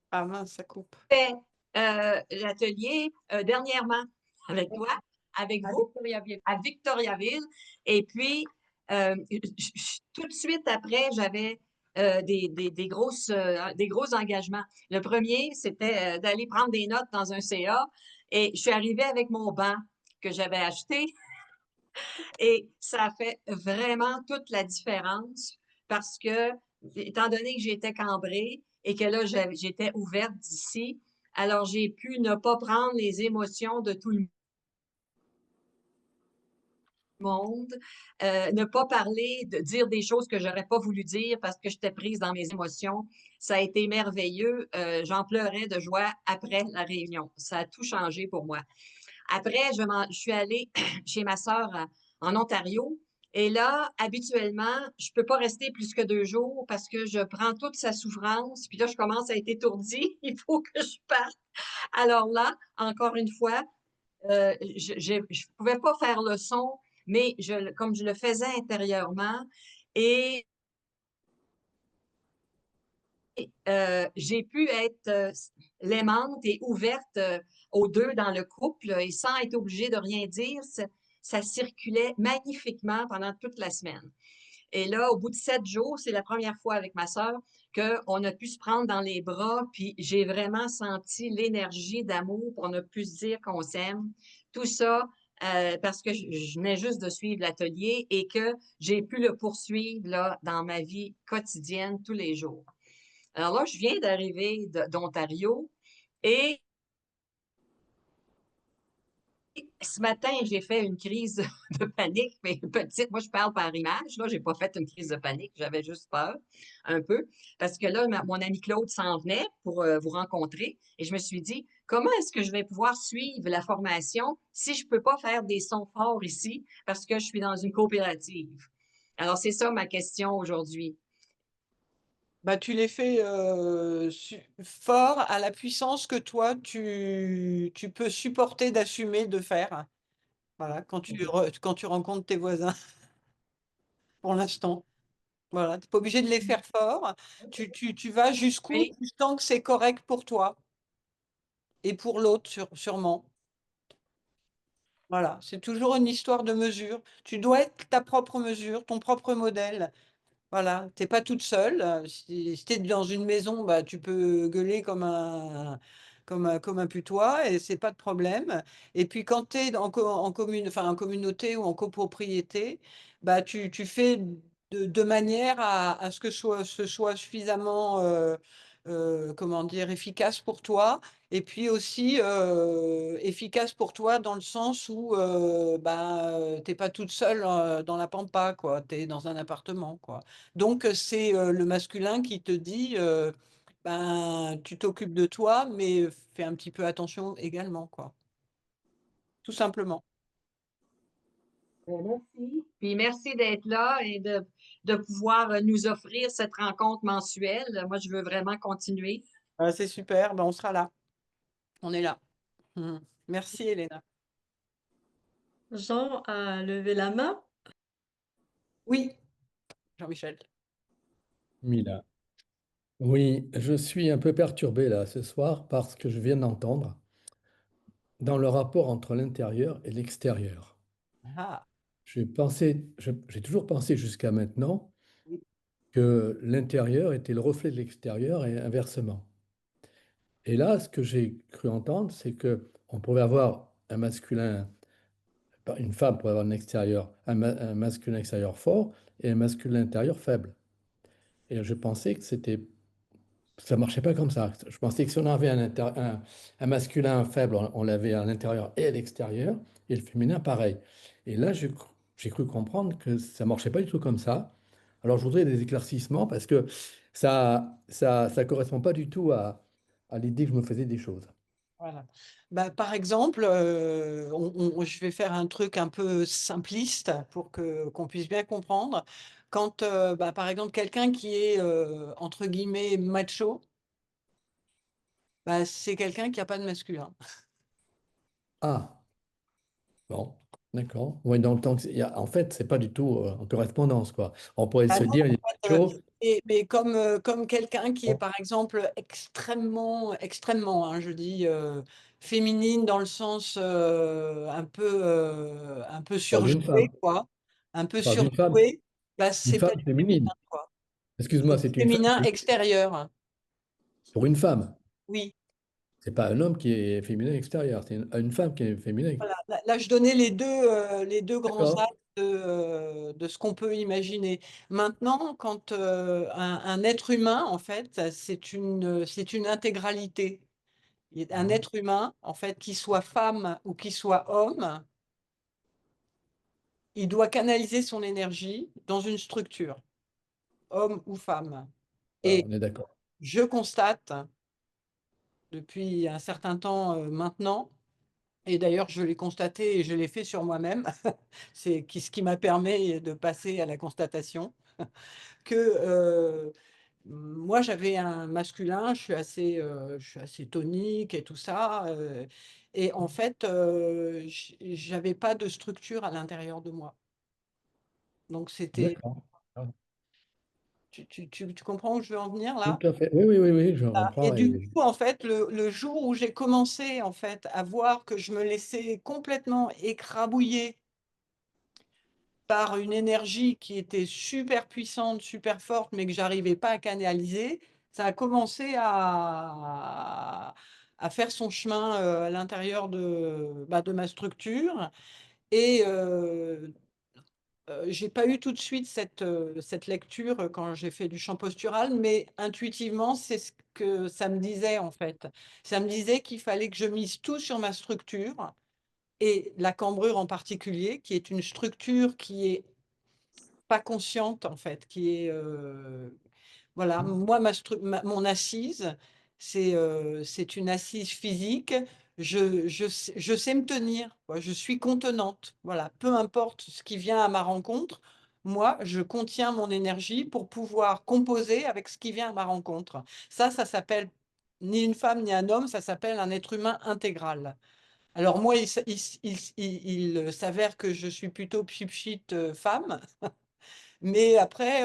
Ah mince, ça coupe. l'atelier dernièrement avec toi, avec vous, à Victoriaville. Et puis, tout de suite après, j'avais des gros engagements. Le premier, c'était d'aller prendre des notes dans un CA. Et je suis arrivée avec mon banc que j'avais acheté. Et ça a fait vraiment toute la différence parce que, étant donné que j'étais cambrée et que là, j'étais ouverte d'ici, alors j'ai pu ne pas prendre les émotions de tout le monde, ne pas parler, de dire des choses que j'aurais pas voulu dire parce que j'étais prise dans mes émotions. Ça a été merveilleux. J'en pleurais de joie après la réunion. Ça a tout changé pour moi. Après, je suis allée chez ma sœur en Ontario. Et là, habituellement, je peux pas rester plus que 2 jours parce que je prends toute sa souffrance. Puis là, je commence à être étourdie. Il faut que je parte. Alors là, encore une fois, je pouvais pas faire le son, mais comme je le faisais intérieurement, et j'ai pu être l'aimante et ouverte aux deux dans le couple et sans être obligée de rien dire. Ça circulait magnifiquement pendant toute la semaine. Et là, au bout de 7 jours, c'est la première fois avec ma sœur qu'on a pu se prendre dans les bras, puis j'ai vraiment senti l'énergie d'amour, puis on a pu se dire qu'on s'aime. Tout ça parce que je venais juste de suivre l'atelier et que j'ai pu le poursuivre là, dans ma vie quotidienne tous les jours. Alors là, je viens d'arriver d'Ontario et ce matin, j'ai fait une crise de panique, mais petite. Moi, je parle par image. Là, j'ai pas fait une crise de panique. J'avais juste peur, un peu. Parce que là, mon ami Claude s'en venait pour vous rencontrer. Et je me suis dit, comment est-ce que je vais pouvoir suivre la formation si je peux pas faire des sons forts ici parce que je suis dans une coopérative? Alors, c'est ça ma question aujourd'hui. Bah, tu les fais fort à la puissance que toi, tu peux supporter d'assumer de faire. Voilà, quand tu rencontres tes voisins, pour l'instant. Voilà, tu n'es pas obligé de les faire fort. Tu vas jusqu'où Oui. tu sens que c'est correct pour toi et pour l'autre, sûrement. Voilà, c'est toujours une histoire de mesure. Tu dois être ta propre mesure, ton propre modèle. Voilà, t'es pas toute seule. Si tu es dans une maison, bah, tu peux gueuler comme un putois et c'est pas de problème. Et puis quand tu es enfin, en communauté ou en copropriété, bah, tu fais de manière à ce que ce soit suffisamment comment dire, efficace pour toi. Et puis aussi efficace pour toi dans le sens où bah, tu n'es pas toute seule dans la pampa, quoi. Tu es dans un appartement, quoi. Donc, c'est le masculin qui te dit, ben, tu t'occupes de toi, mais fais un petit peu attention également, quoi. Tout simplement. Merci. Puis merci d'être là et de pouvoir nous offrir cette rencontre mensuelle. Moi, je veux vraiment continuer. C'est super, ben, on sera là. On est là. Mhm. Merci, Elena. Jean a levé la main. Oui, Jean-Michel. Mila. Oui, je suis un peu perturbé là ce soir parce que je viens d'entendre dans le rapport entre l'intérieur et l'extérieur. Ah, J'ai toujours pensé jusqu'à maintenant oui. que l'intérieur était le reflet de l'extérieur et inversement. Et là, ce que j'ai cru entendre, c'est que on pouvait avoir un masculin, une femme pourrait avoir un masculin extérieur fort et un masculin intérieur faible. Et je pensais que ça marchait pas comme ça. Je pensais que si on avait un masculin faible, on l'avait à l'intérieur et à l'extérieur, et le féminin pareil. Et là, j'ai cru comprendre que ça marchait pas du tout comme ça. Alors, je voudrais des éclaircissements parce que ça correspond pas du tout à l'idée que je me faisais des choses. Voilà. Bah, par exemple, je vais faire un truc un peu simpliste pour qu'on puisse bien comprendre. Quand, bah, par exemple, quelqu'un qui est, entre guillemets, macho, bah, c'est quelqu'un qui n'a pas de masculin. Ah, bon. D'accord. Oui, dans le temps, en fait, c'est pas du tout en correspondance, quoi. On pourrait Ah se non, dire, il est en fait, macho. mais comme quelqu'un qui est, Bon, par exemple, extrêmement, hein, je dis, féminine dans le sens un peu je parle d'une surjoué, femme. quoi, un peu Je parle d'une femme. surjoué, bah, Une c'est pas femme du féminine. féminin, quoi. Excuse-moi, C'est du c'est une femme féminin extérieur. pour une femme. Oui. C'est pas un homme qui est féminin extérieur, c'est une femme qui est féminin. Voilà. Là, je donnais les deux grands D'accord. axes de ce qu'on peut imaginer. Maintenant, quand un être humain, en fait, c'est une intégralité. Un Mhm. être humain, en fait, qu'il soit femme ou qu'il soit homme, il doit canaliser son énergie dans une structure, homme ou femme. Ah, Et on est d'accord. je constate depuis un certain temps maintenant, et d'ailleurs je l'ai constaté et je l'ai fait sur moi-même, ce qui m'a permis de passer à la constatation, que moi j'avais un masculin, je suis assez tonique et tout ça, et en fait j'avais pas de structure à l'intérieur de moi. Donc c'était, D'accord. Ah, tu comprends où je veux en venir tout là? à fait. Oui, oui, oui, oui, je Et comprends. du coup, en fait, le jour où j'ai commencé en fait à voir que je me laissais complètement écrabouiller par une énergie qui était super puissante, super forte, mais que j'arrivais pas à canaliser, ça a commencé à faire son chemin à l'intérieur de ma structure. Et j'ai pas eu tout de suite cette lecture quand j'ai fait du chant postural, mais intuitivement, c'est ce que ça me disait en fait. Ça me disait qu'il fallait que je mise tout sur ma structure et la cambrure en particulier, qui est une structure qui est pas consciente en fait, qui est voilà, moi mon assise, c'est une assise physique. Je sais me tenir, quoi. Je suis contenante. Voilà, peu importe ce qui vient à ma rencontre, moi, je contiens mon énergie pour pouvoir composer avec ce qui vient à ma rencontre. Ça s'appelle ni une femme ni un homme, ça s'appelle un être humain intégral. Alors moi, il s'avère que je suis plutôt pchit femme, mais après,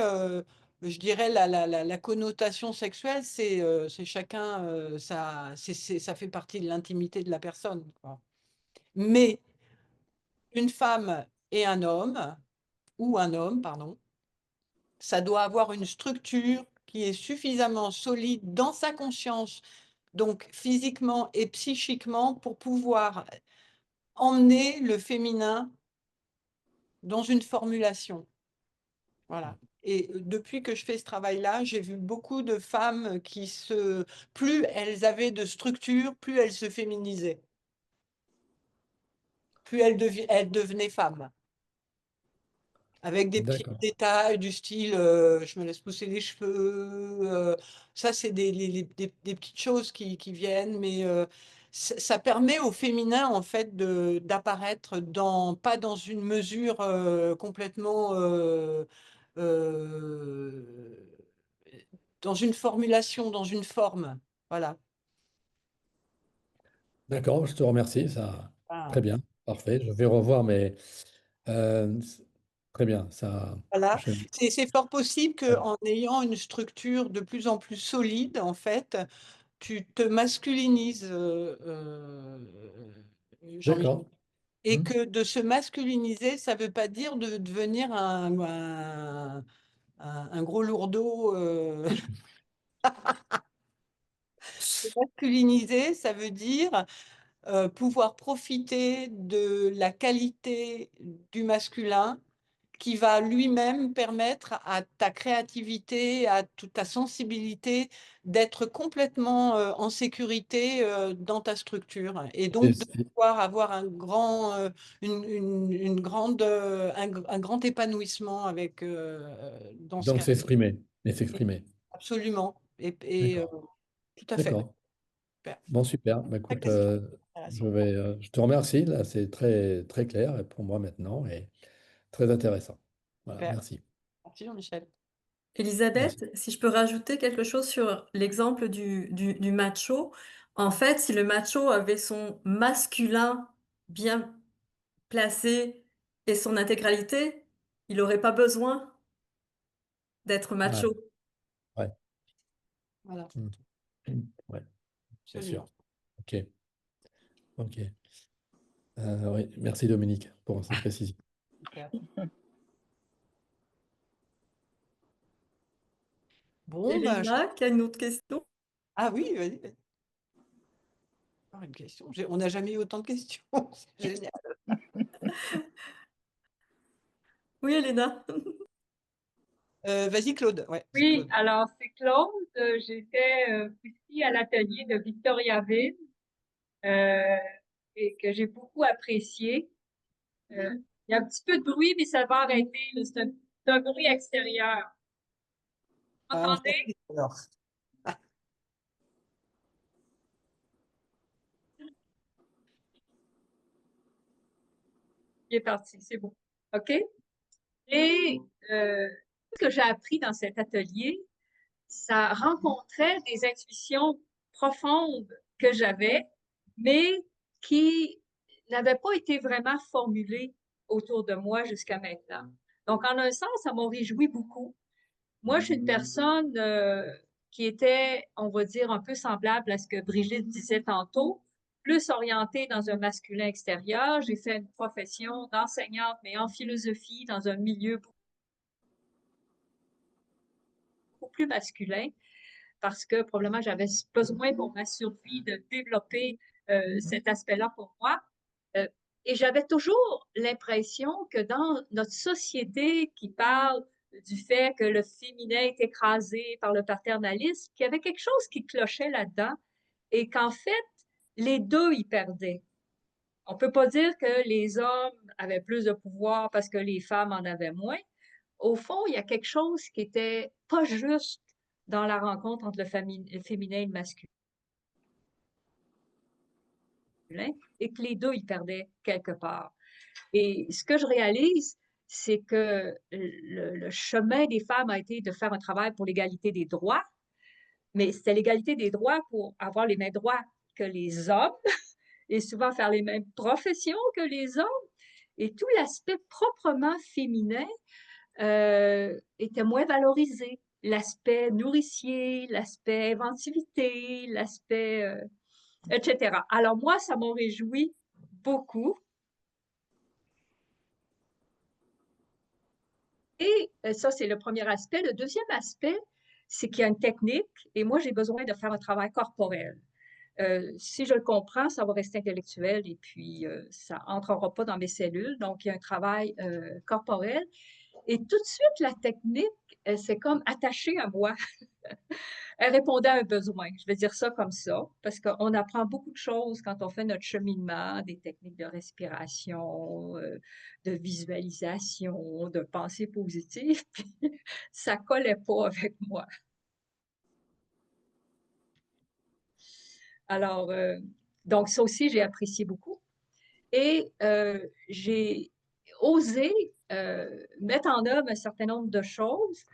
je dirais la connotation sexuelle, c'est chacun, ça fait partie de l'intimité de la personne, quoi. Mais une femme et un homme, ou un homme, pardon, ça doit avoir une structure qui est suffisamment solide dans sa conscience, donc physiquement et psychiquement, pour pouvoir emmener le féminin dans une formulation. Voilà. Et depuis que je fais ce travail-là, j'ai vu beaucoup de femmes plus elles avaient de structure, plus elles se féminisaient, plus elles devenaient femmes, avec des petits D'accord. détails du style je me laisse pousser les cheveux. Ça, c'est des petites choses qui viennent, mais ça permet au féminin, en fait, d'apparaître pas dans une mesure complètement euh, dans une formulation, dans une forme. Voilà. D'accord, je te remercie. Ça, Ah, très bien. Parfait. Je vais revoir, mais très bien. Ça, voilà. je- C'est fort possible qu'en ayant une structure de plus en plus solide, en fait, tu te masculinises, Jean-Michel. D'accord. Et Hmm. que de se masculiniser, ça ne veut pas dire de devenir un gros lourdeau. Se masculiniser, ça veut dire pouvoir profiter de la qualité du masculin qui va lui-même permettre à ta créativité, à toute ta sensibilité d'être complètement en sécurité dans ta structure et Et donc de pouvoir avoir une grande, un grand épanouissement avec, dans ce donc cas. s'exprimer. Et s'exprimer. Absolument. Et D'accord. tout à fait. D'accord. Super. Bon, super. Bah, Ta écoute, question. Intéressant. je te remercie. Là, c'est très, très clair pour moi maintenant et très intéressant. Voilà, Super. merci. Merci Jean-Michel. Merci. Elisabeth, si je peux rajouter quelque chose sur l'exemple du macho, en fait, si le macho avait son masculin bien placé et son intégralité, il n'aurait pas besoin d'être Ouais, macho. ouais, Voilà. ouais, c'est Joli. sûr. Ok, ok. Oui, merci Dominique pour ces précisions. Super. Bon, bah, Elena, qui a une autre question? ah oui, vas-y. Encore une question. On n'a jamais eu autant de questions. C'est génial. Oui, Elena. Vas-y, Claude. Ouais, c'est Oui, Claude. alors c'est Claude. J'étais ici à l'atelier de Victoriaville euh, et que j'ai beaucoup apprécié. Il y a un petit peu de bruit, mais ça va arrêter, là. C'est un bruit extérieur. Vous On m'entendez? s'excuse alors. Il est parti, c'est bon. OK? Et ce que j'ai appris dans cet atelier, ça rencontrait des intuitions profondes que j'avais, mais qui n'avaient pas été vraiment formulées autour de moi jusqu'à maintenant. Donc, en un sens, ça m'a réjoui beaucoup. Moi, je suis une personne qui était, on va dire, un peu semblable à ce que Brigitte disait tantôt, plus orientée dans un masculin extérieur. J'ai fait une profession d'enseignante, mais en philosophie, dans un milieu beaucoup plus masculin, parce que probablement j'avais besoin pour ma survie de développer cet aspect-là pour moi. Euh, et j'avais toujours l'impression que dans notre société qui parle du fait que le féminin est écrasé par le paternalisme, qu'il y avait quelque chose qui clochait là-dedans et qu'en fait, les deux y perdaient. On peut pas dire que les hommes avaient plus de pouvoir parce que les femmes en avaient moins. Au fond, il y a quelque chose qui était pas juste dans la rencontre entre le féminin et le masculin et que les deux y perdaient quelque part. Et ce que je réalise, c'est que le chemin des femmes a été de faire un travail pour l'égalité des droits, mais c'était l'égalité des droits pour avoir les mêmes droits que les hommes et souvent faire les mêmes professions que les hommes. Et tout l'aspect proprement féminin était moins valorisé. L'aspect nourricier, l'aspect inventivité, l'aspect, etc. Alors moi, ça m'a réjoui beaucoup. Et ça, c'est le premier aspect. Le deuxième aspect, c'est qu'il y a une technique et moi, j'ai besoin de faire un travail corporel. Si je le comprends, ça va rester intellectuel et puis ça entrera pas dans mes cellules. Donc, il y a un travail corporel. Et tout de suite, la technique, c'est comme attachée à moi. Elle répondait à un besoin. Je vais dire ça comme ça, parce qu'on apprend beaucoup de choses quand on fait notre cheminement, des techniques de respiration, de visualisation, de pensée positive, puis ça collait pas avec moi. Alors, donc ça aussi, j'ai apprécié beaucoup. Et j'ai osé mettre en œuvre un certain nombre de choses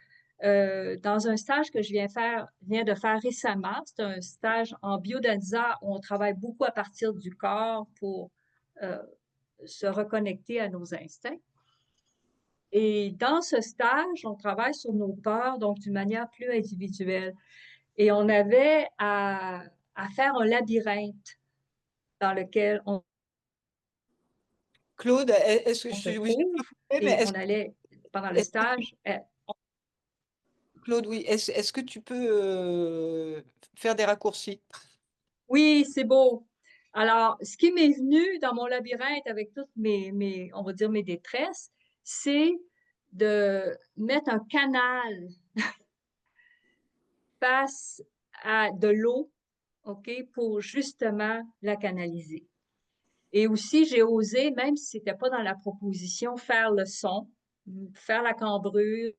dans un stage que je viens de faire récemment. C'est un stage en biodanza où on travaille beaucoup à partir du corps pour euh, se reconnecter à nos instincts. Et dans ce stage, on travaille sur nos peurs, donc d'une manière plus individuelle. Et on avait à faire un labyrinthe dans lequel Claude, est-ce que on se oui, je trouve mais et on allait, pendant le est-ce que stage, Claude, oui, est-ce que tu peux faire des raccourcis? oui, c'est beau. Alors, ce qui m'est venu dans mon labyrinthe avec toutes on va dire mes détresses, c'est de mettre un canal face à de l'eau, OK, pour justement la canaliser. Et aussi, j'ai osé, même si c'était pas dans la proposition, faire le son, faire la cambrure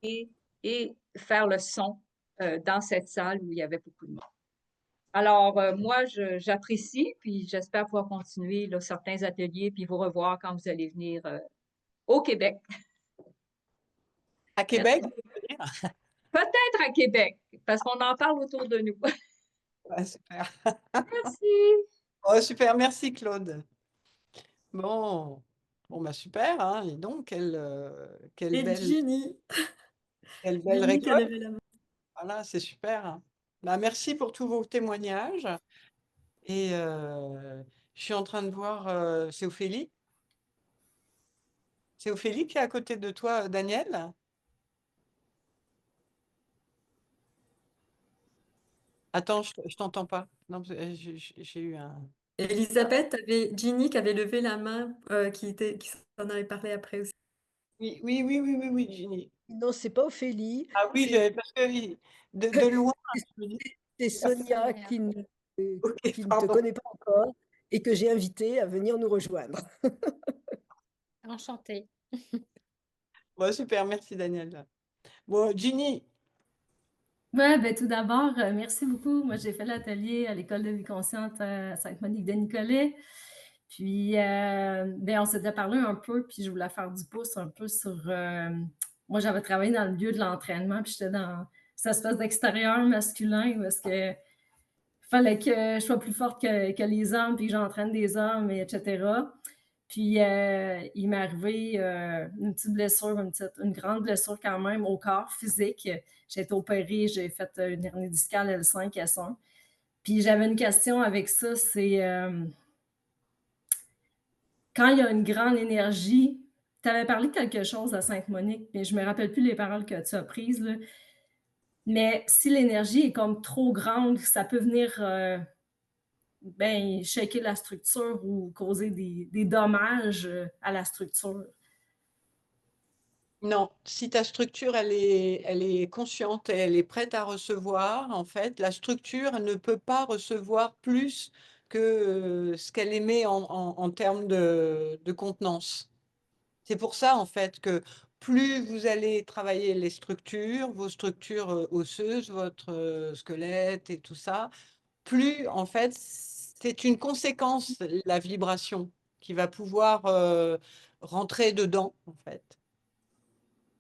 et faire le son dans cette salle où il y avait beaucoup de monde. Alors, moi, j'apprécie, puis j'espère pouvoir continuer là, certains ateliers, puis vous revoir quand vous allez venir au Québec. À Merci. Québec, tu veux dire? Peut-être à Québec, parce qu'on en parle autour de nous. Ouais, super. Merci. Oh, super, merci Claude. Bon, bon bah super, hein, et donc Et quelle belle Ginny qui a récolte. levé la main. Voilà, c'est super, hein. Bah, merci pour tous vos témoignages. Et je suis en train de voir, c'est Ophélie. C'est Ophélie qui est à côté de toi, Daniel. Attends, je t'entends pas. Non, j'ai eu un. Elisabeth avait Ginny qui avait levé la main, qui s'en avait parlé après aussi. Oui, oui, oui, oui, oui, oui, Ginny. Non, c'est pas Ophélie, Ah oui, parce que de loin, je me dis, c'est Sonia Sonia. ok, qui ne te pardon. connaît pas encore et que j'ai invitée à venir nous rejoindre. Enchantée. Bon, super, merci Daniel. Bon, Ginny, Ouais, ben, tout d'abord, merci beaucoup. Moi, j'ai fait l'atelier à l'École de vie consciente à Sainte-Monique-de-Nicolet. Puis, ben, on s'était parlé un peu, puis je voulais faire du pouce un peu sur... moi, j'avais travaillé dans le milieu de l'entraînement, puis j'étais dans cette espèce d'extérieur masculin où est-ce que fallait que je sois plus forte que les hommes, puis que j'entraîne des hommes, etc. Puis, il m'est arrivé une petite blessure, une grande blessure quand même au corps physique. J'ai été opérée, j'ai fait une hernie discale L5, S1. Puis, j'avais une question avec ça, c'est quand il y a une grande énergie, tu avais parlé de quelque chose à Sainte-Monique, mais je ne me rappelle plus les paroles que tu as prises, là. Mais si l'énergie est comme trop grande, ça peut venir ben, shaker la structure ou causer des dommages à la structure. non, si ta structure, elle est consciente et elle est prête à recevoir, en fait, la structure ne peut pas recevoir plus que ce qu'elle émet en termes de contenance. C'est pour ça, en fait, que plus vous allez travailler les structures, vos structures osseuses, votre squelette et tout ça, plus, en fait, c'est une conséquence, la vibration, qui va pouvoir rentrer dedans, en fait.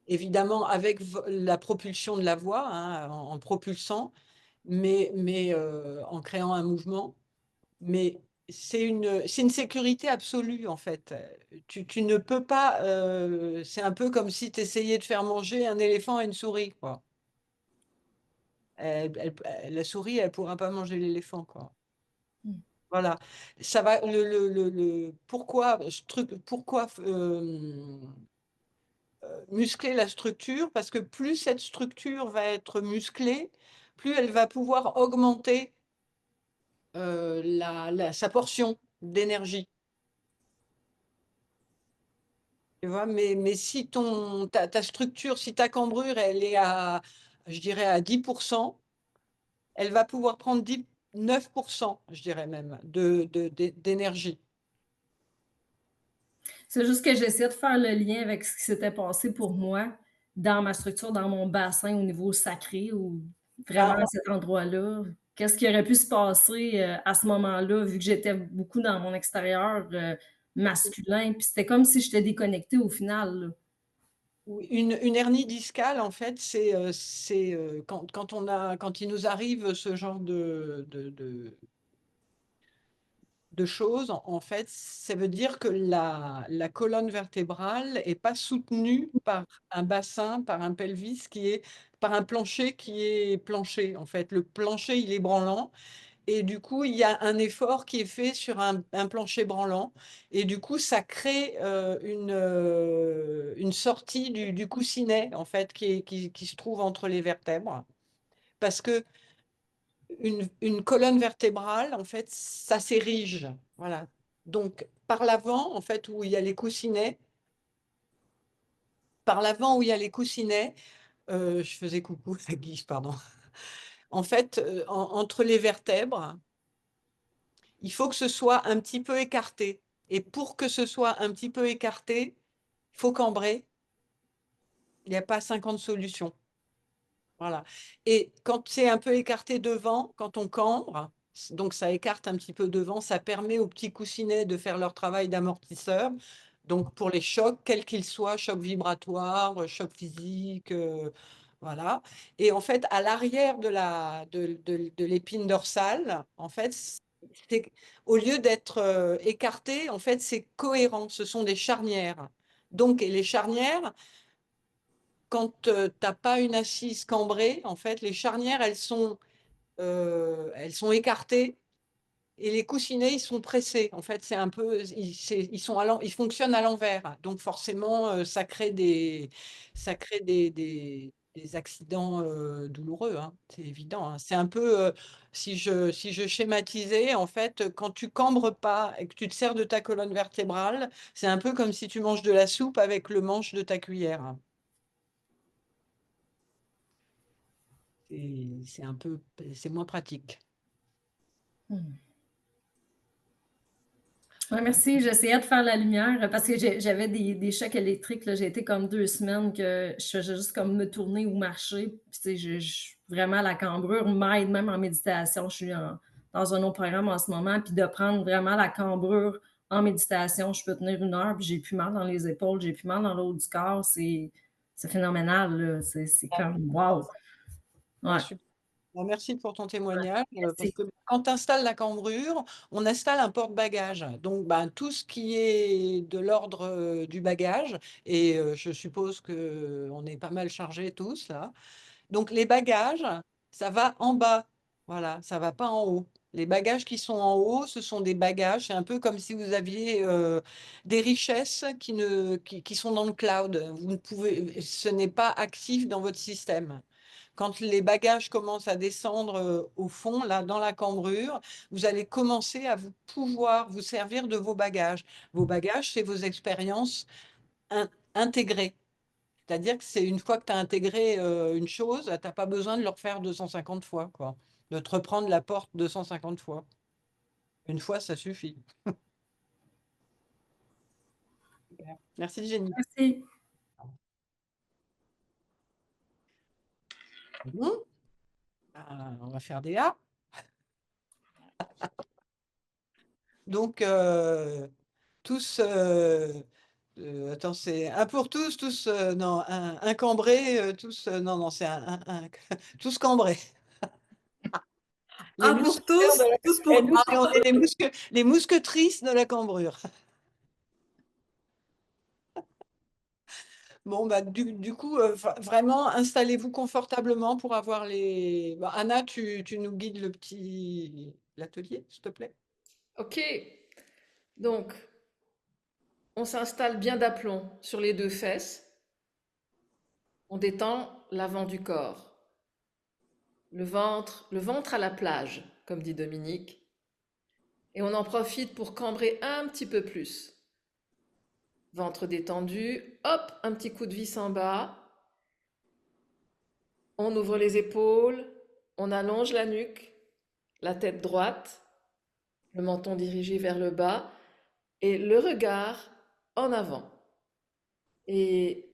Évidemment, avec la propulsion de la voix, hein, en propulsant, mais en créant un mouvement. Mais c'est une sécurité absolue, en fait. Tu ne peux pas. C'est un peu comme si tu essayais de faire manger un éléphant à une souris, quoi. La souris, elle ne pourra pas manger l'éléphant, quoi. Mm. Voilà. Ça va. Pourquoi, muscler la structure? Parce que plus cette structure va être musclée, plus elle va pouvoir augmenter sa portion d'énergie. Tu vois, mais si ta structure, si ta cambrure, elle est je dirais, à 10%, elle va pouvoir prendre 9%, je dirais même, d'énergie. C'est juste que j'essaie de faire le lien avec ce qui s'était passé pour moi dans ma structure, dans mon bassin au niveau sacré ou vraiment Ah, à cet endroit-là. Qu'est-ce qui aurait pu se passer à ce moment-là, vu que j'étais beaucoup dans mon extérieur masculin, puis c'était comme si j'étais déconnectée au final, là. une hernie discale, en fait, c'est quand il nous arrive ce genre de choses, en fait, ça veut dire que la colonne vertébrale n'est pas soutenue par un bassin, par un pelvis par un plancher qui est planché. En fait, le plancher, il est branlant. Et du coup, il y a un effort qui est fait sur un plancher branlant. Et du coup, ça crée une sortie du coussinet, en fait, qui se trouve entre les vertèbres. Parce que une colonne vertébrale, en fait, ça s'érige. Voilà. Donc, par l'avant, en fait, où il y a les coussinets, par l'avant où il y a les coussinets, je faisais coucou à Guy, pardon. En fait, entre les vertèbres, il faut que ce soit un petit peu écarté. Et pour que ce soit un petit peu écarté, il faut cambrer. Il n'y a pas 50 solutions. Voilà. Et quand c'est un peu écarté devant, quand on cambre, donc ça écarte un petit peu devant, ça permet aux petits coussinets de faire leur travail d'amortisseur. Donc pour les chocs, quels qu'ils soient, choc vibratoire, choc physique, voilà. Et en fait, à l'arrière de l'épine dorsale, en fait, au lieu d'être écarté, en fait, c'est cohérent. Ce sont des charnières. Donc, et les charnières, quand tu n'as pas une assise cambrée, en fait, les charnières, elles sont écartées et les coussinets, ils sont pressés. En fait, c'est un peu, ils fonctionnent à l'envers. Donc, forcément, ça crée des accidents douloureux, hein. C'est évident, hein. C'est un peu, si je schématisais, en fait, quand tu cambres pas et que tu te sers de ta colonne vertébrale, c'est un peu comme si tu manges de la soupe avec le manche de ta cuillère, hein. C'est moins pratique. Ouais, merci. J'essayais de faire la lumière parce que j'avais des chocs électriques, là. J'ai été comme 2 semaines que je faisais juste comme me tourner ou marcher. Puis, tu sais, vraiment, la cambrure m'aide même en méditation. Je suis dans un autre programme en ce moment. Puis de prendre vraiment la cambrure en méditation, je peux tenir 1 heure. Puis j'ai plus mal dans les épaules, j'ai plus mal dans le haut du corps. C'est phénoménal, là. C'est comme wow. Ouais. Super. Bon, merci pour ton témoignage, parce Merci. que quand tu installes la cambrure, on installe un porte-bagages. Donc, ben, tout ce qui est de l'ordre du bagage, et je suppose qu'on est pas mal chargés tous là. Donc, les bagages, ça va en bas. Voilà, ça va pas en haut. Les bagages qui sont en haut, ce sont des bagages. C'est un peu comme si vous aviez des richesses qui sont dans le cloud. Vous ne pouvez, ce n'est pas actif dans votre système. Quand les bagages commencent à descendre au fond, là, dans la cambrure, vous allez commencer à pouvoir vous servir de vos bagages. Vos bagages, c'est vos expériences intégrées. C'est-à-dire que c'est une fois que tu as intégré une chose, tu n'as pas besoin de le refaire 250 fois, quoi. De te reprendre la porte 250 fois. Une fois, ça suffit. Super. Merci, Jenny. Merci. Bon. On va faire des A. Donc, tous, attends, c'est un pour tous, non, un cambré, tous, non, non, c'est tous cambrés. Les Un pour mousquetaires tous, tous pour et nous, un. on est les mousquetrices de la cambrure. Bon, bah, du coup, vraiment, installez-vous confortablement pour avoir les. Bah, Anna, tu nous guides l'atelier, s'il te plaît. Ok, donc on s'installe bien d'aplomb sur les 2 fesses. On détend l'avant du corps. Le ventre à la plage, comme dit Dominique. Et on en profite pour cambrer un petit peu plus. Ventre détendu, hop, un petit coup de vis en bas. On ouvre les épaules, on allonge la nuque, la tête droite, le menton dirigé vers le bas et le regard en avant. Et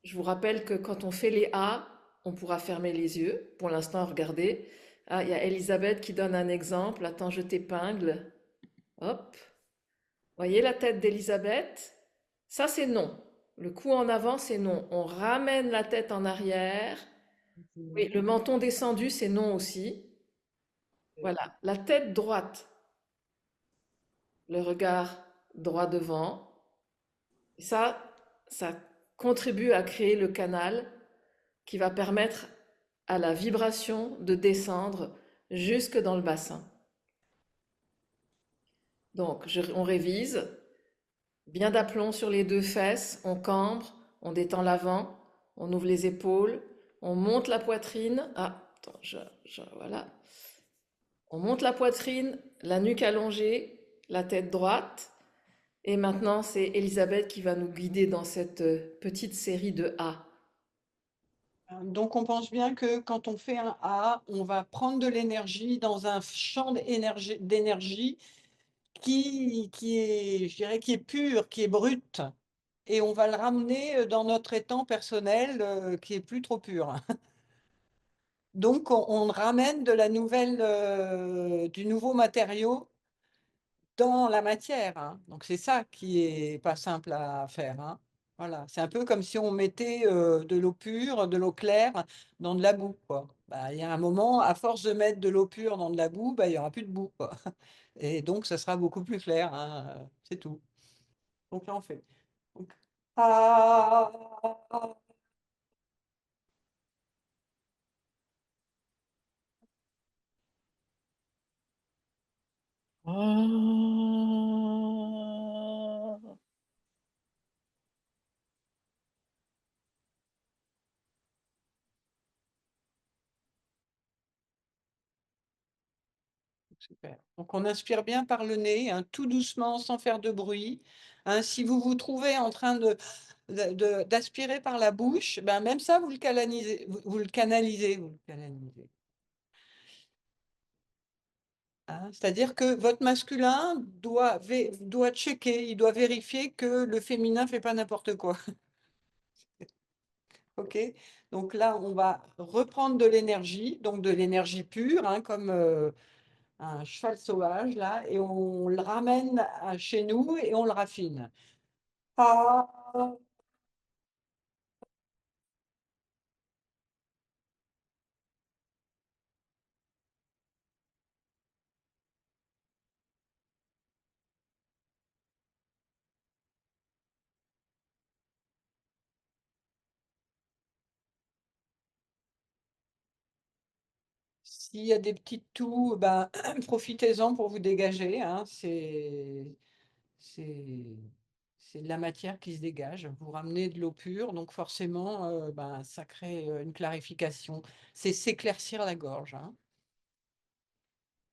je vous rappelle que quand on fait les A, on pourra fermer les yeux. Pour l'instant, regardez. Ah, il y a Elisabeth qui donne un exemple. Attends, je t'épingle. Hop. Voyez la tête d'Elisabeth? Ça, c'est non. Le coup en avant, c'est non. On ramène la tête en arrière. Oui, le menton descendu, c'est non aussi. Voilà. La tête droite. Le regard droit devant. Et ça contribue à créer le canal qui va permettre à la vibration de descendre jusque dans le bassin. Donc, on révise. Bien d'aplomb sur les 2 fesses, on cambre, on détend l'avant, on ouvre les épaules, on monte la poitrine. Ah, attends, voilà. On monte la poitrine, la nuque allongée, la tête droite. Et maintenant, c'est Elisabeth qui va nous guider dans cette petite série de A. Donc, on pense bien que quand on fait un A, on va prendre de l'énergie dans un champ d'énergie qui est, je dirais, qui est pur, qui est brut. Et on va le ramener dans notre étang personnel qui est plus trop pur. Donc, on ramène du nouveau matériau dans la matière, hein. Donc, c'est ça qui est pas simple à faire, hein. Voilà, c'est un peu comme si on mettait de l'eau pure, de l'eau claire dans de la boue, quoi. Bah, il y a un moment, à force de mettre de l'eau pure dans de la boue, bah, il n'y aura plus de boue, quoi. Et donc, ça sera beaucoup plus clair, hein, c'est tout. Donc là, on fait. Donc, ah, Ah. super. Donc, on inspire bien par le nez, hein, tout doucement, sans faire de bruit. Hein. Si vous vous trouvez en train d'aspirer par la bouche, ben même ça, vous le canalisez, vous le canalisez, vous le canalisez. Hein. C'est-à-dire que votre masculin doit checker, il doit vérifier que le féminin ne fait pas n'importe quoi. OK? Donc là, on va reprendre de l'énergie, donc de l'énergie pure, hein, comme un cheval sauvage, là, et on le ramène chez nous et on le raffine. Ah, s'il y a des petites toux, ben, profitez-en pour vous dégager. Hein, c'est, c'est de la matière qui se dégage. Vous ramenez de l'eau pure, donc forcément, ben, ça crée une clarification. C'est s'éclaircir la gorge. Hein.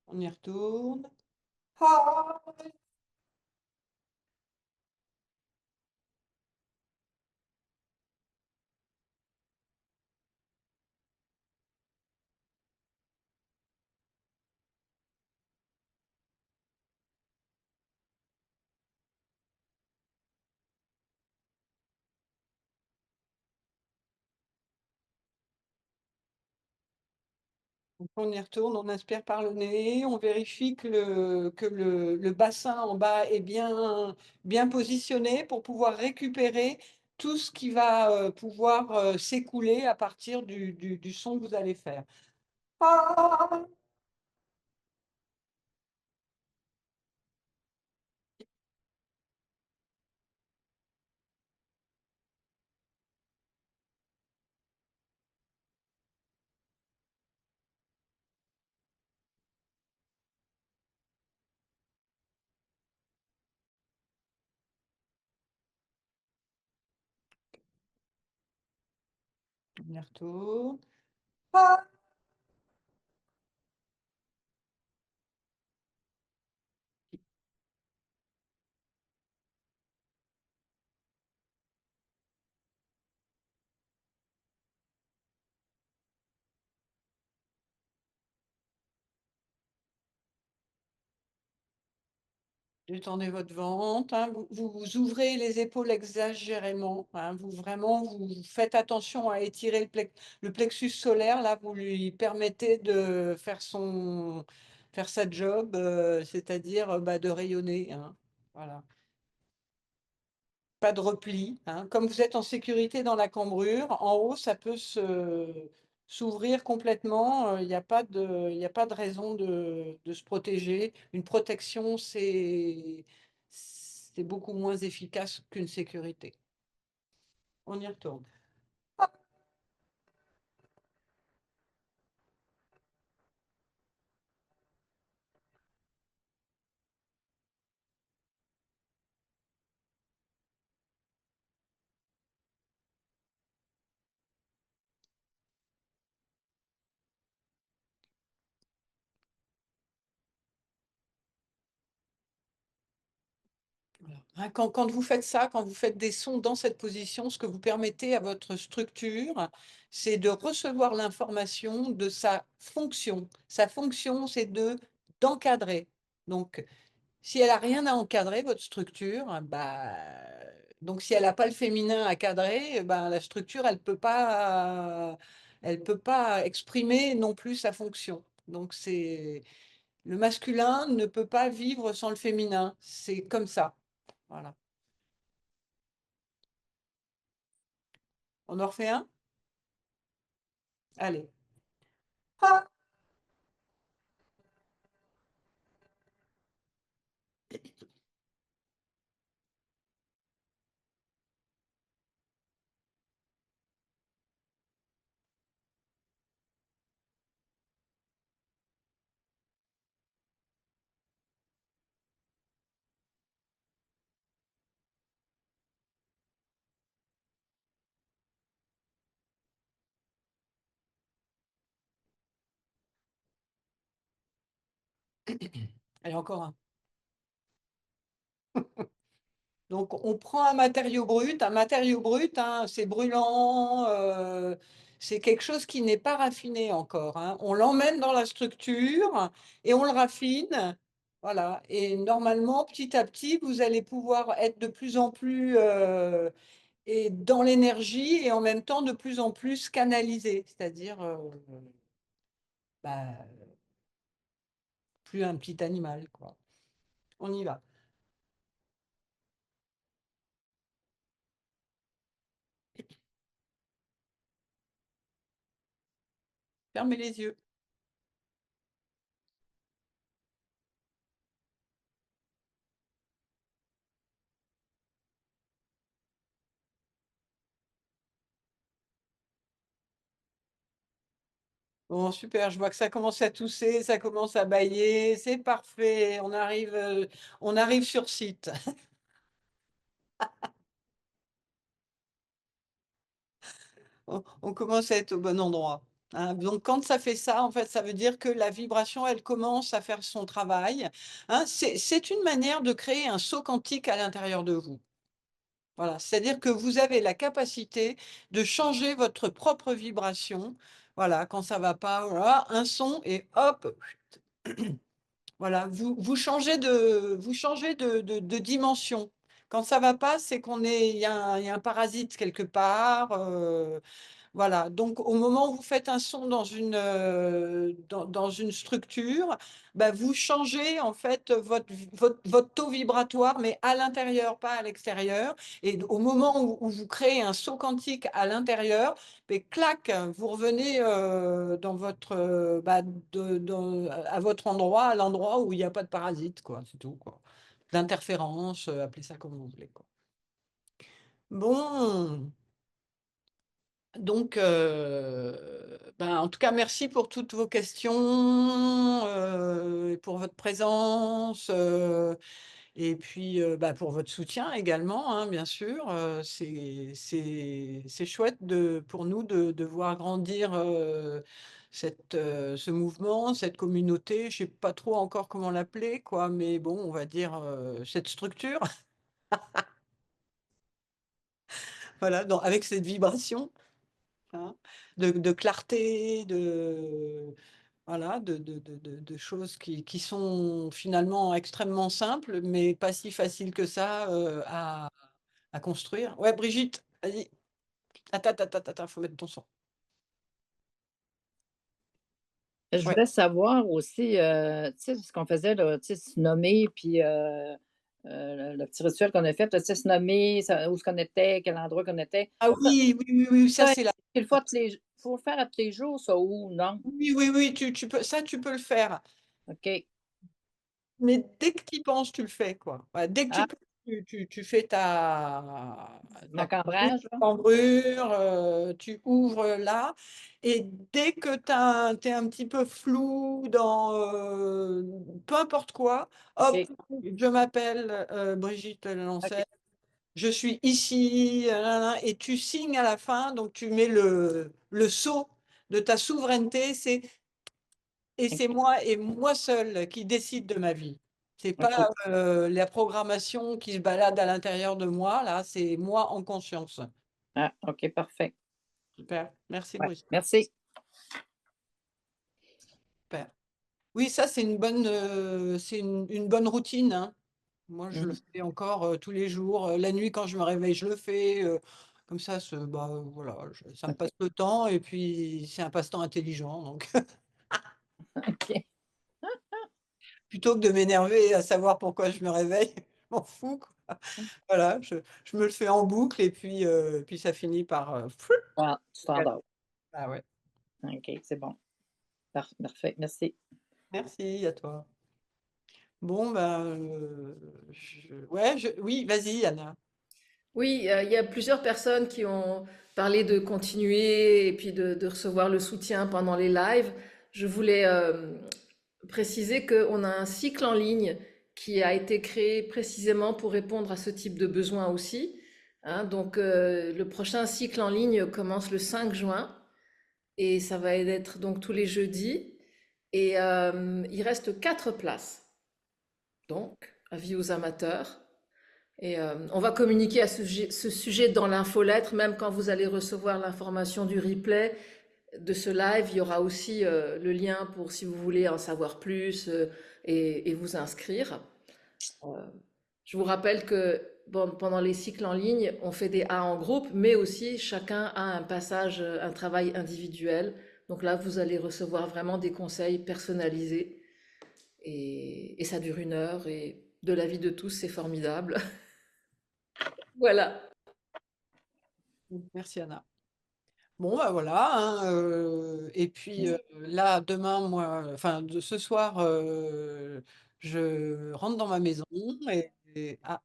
On y retourne. Ah, donc on y retourne, on inspire par le nez, on vérifie que le bassin en bas est bien positionné pour pouvoir récupérer tout ce qui va pouvoir s'écouler à partir du son que vous allez faire. Ah, on y retourne. Ah, détendez votre ventre, hein, vous ouvrez les épaules exagérément, hein, vous faites attention à étirer le plexus solaire, là, vous lui permettez de faire sa job, c'est-à-dire bah, de rayonner. Hein, voilà. Pas de repli. Hein. Comme vous êtes en sécurité dans la cambrure, en haut, ça peut s'ouvrir complètement. Il n'y a pas de raison de se protéger. Une protection, c'est beaucoup moins efficace qu'une sécurité. On y retourne. Voilà. Hein, quand vous faites ça, quand vous faites des sons dans cette position, ce que vous permettez à votre structure, c'est de recevoir l'information de sa fonction. Sa fonction, c'est d'encadrer. Donc, si elle n'a rien à encadrer, votre structure, bah, donc si elle n'a pas le féminin à cadrer, bah, la structure, elle peut pas exprimer non plus sa fonction. Donc, le masculin ne peut pas vivre sans le féminin. C'est comme ça. Voilà. On en refait un? Allez. Ah. Allez, encore un. Donc, on prend un matériau brut, hein, c'est brûlant, c'est quelque chose qui n'est pas raffiné encore, hein. On l'emmène dans la structure et on le raffine. Voilà. Et normalement, petit à petit, vous allez pouvoir être de plus en plus et dans l'énergie et en même temps de plus en plus canalisé, c'est-à-dire bah, plus un petit animal, quoi. On y va. Fermez les yeux. Bon, super, je vois que ça commence à tousser, ça commence à bâiller, c'est parfait, on arrive sur site. On commence à être au bon endroit, hein. Donc, quand ça fait ça, en fait, ça veut dire que la vibration, elle commence à faire son travail, hein. C'est une manière de créer un saut quantique à l'intérieur de vous. Voilà, c'est-à-dire que vous avez la capacité de changer votre propre vibration. Voilà, quand ça va pas, voilà, un son et hop, voilà, vous changez de dimension. Quand ça va pas, c'est il y a un parasite quelque part. Voilà, donc au moment où vous faites un son dans une structure, bah, vous changez en fait votre taux vibratoire, mais à l'intérieur, pas à l'extérieur. Et au moment où vous créez un saut quantique à l'intérieur, mais clac, vous revenez dans à votre endroit, à l'endroit où il n'y a pas de parasite, quoi, c'est tout, quoi. D'interférence, appelez ça comme vous voulez, quoi. Bon. Donc, ben, en tout cas, merci pour toutes vos questions, et pour votre présence, et puis, bah, pour votre soutien également, hein, bien sûr. C'est chouette pour nous de voir grandir ce mouvement, cette communauté. Je ne sais pas trop encore comment l'appeler, quoi, mais bon, on va dire cette structure, voilà, avec cette vibration, hein, de clarté, voilà, de choses qui sont finalement extrêmement simples, mais pas si faciles que ça à construire. Ouais, Brigitte, vas-y. Attends, attends, attends, attends, faut mettre ton son. Je Ouais. voulais savoir aussi, tu sais, ce qu'on faisait, là, tu sais, se nommer, puis le petit rituel qu'on a fait, tu sais, se nommer, où ce qu'on était, quel endroit qu'on était. Ah oui, oui, oui, oui, ça Ça, c'est la. il faut le faire à tous les jours, ça, ou non? Oui, oui, oui, tu peux le faire. OK. Mais dès que tu y penses, tu le fais, quoi. Voilà, dès que Ah, tu peux, tu fais mon cambrage, là? cambrure, tu ouvres là, et dès que tu es un petit peu flou dans peu importe quoi, hop, OK, je m'appelle Brigitte OK, Lancet, je suis ici, nanana, et tu signes à la fin, donc tu mets le sceau de ta souveraineté, c'est OK, moi et moi seul qui décide de ma vie. C'est OK. pas la programmation qui se balade à l'intérieur de moi, là, c'est moi en conscience. Ah, OK, parfait. Super. Merci, Ouais, Brice. merci. Super. Oui, ça, c'est une bonne routine, hein. Moi, je le Mhm. fais encore tous les jours. La nuit, quand je me réveille, je le fais. Comme ça, bah, voilà, ça me OK, passe le temps et puis c'est un passe-temps intelligent. Donc, OK. plutôt que de m'énerver à savoir pourquoi je me réveille, je m'en fous, quoi. Voilà, je me le fais en boucle et puis ça finit par, Ah, tu t'endors. ah ouais. OK, c'est bon. Parfait, merci. Merci à toi. Bon, ben, ouais, oui, vas-y, Anna. Oui, il y a plusieurs personnes qui ont parlé de continuer et puis de recevoir le soutien pendant les lives. Je voulais préciser qu'on a un cycle en ligne qui a été créé précisément pour répondre à ce type de besoin aussi. Hein. Donc, le prochain cycle en ligne commence le 5 juin et ça va être donc tous les jeudis. Et il reste 4 places. Donc, avis aux amateurs. Et on va communiquer à ce sujet dans l'infolettre, même quand vous allez recevoir l'information du replay de ce live, il y aura aussi le lien pour si vous voulez en savoir plus et vous inscrire. Euh, je vous rappelle que bon, pendant les cycles en ligne, on fait des A en groupe, mais aussi chacun a un passage, un travail individuel. Donc là, vous allez recevoir vraiment des conseils personnalisés et ça dure 1 heure et de l'avis de tous, c'est formidable. Voilà. Merci, Anna. Bon, bah voilà, hein, et puis là, demain, moi, enfin, ce soir, je rentre dans ma maison ah,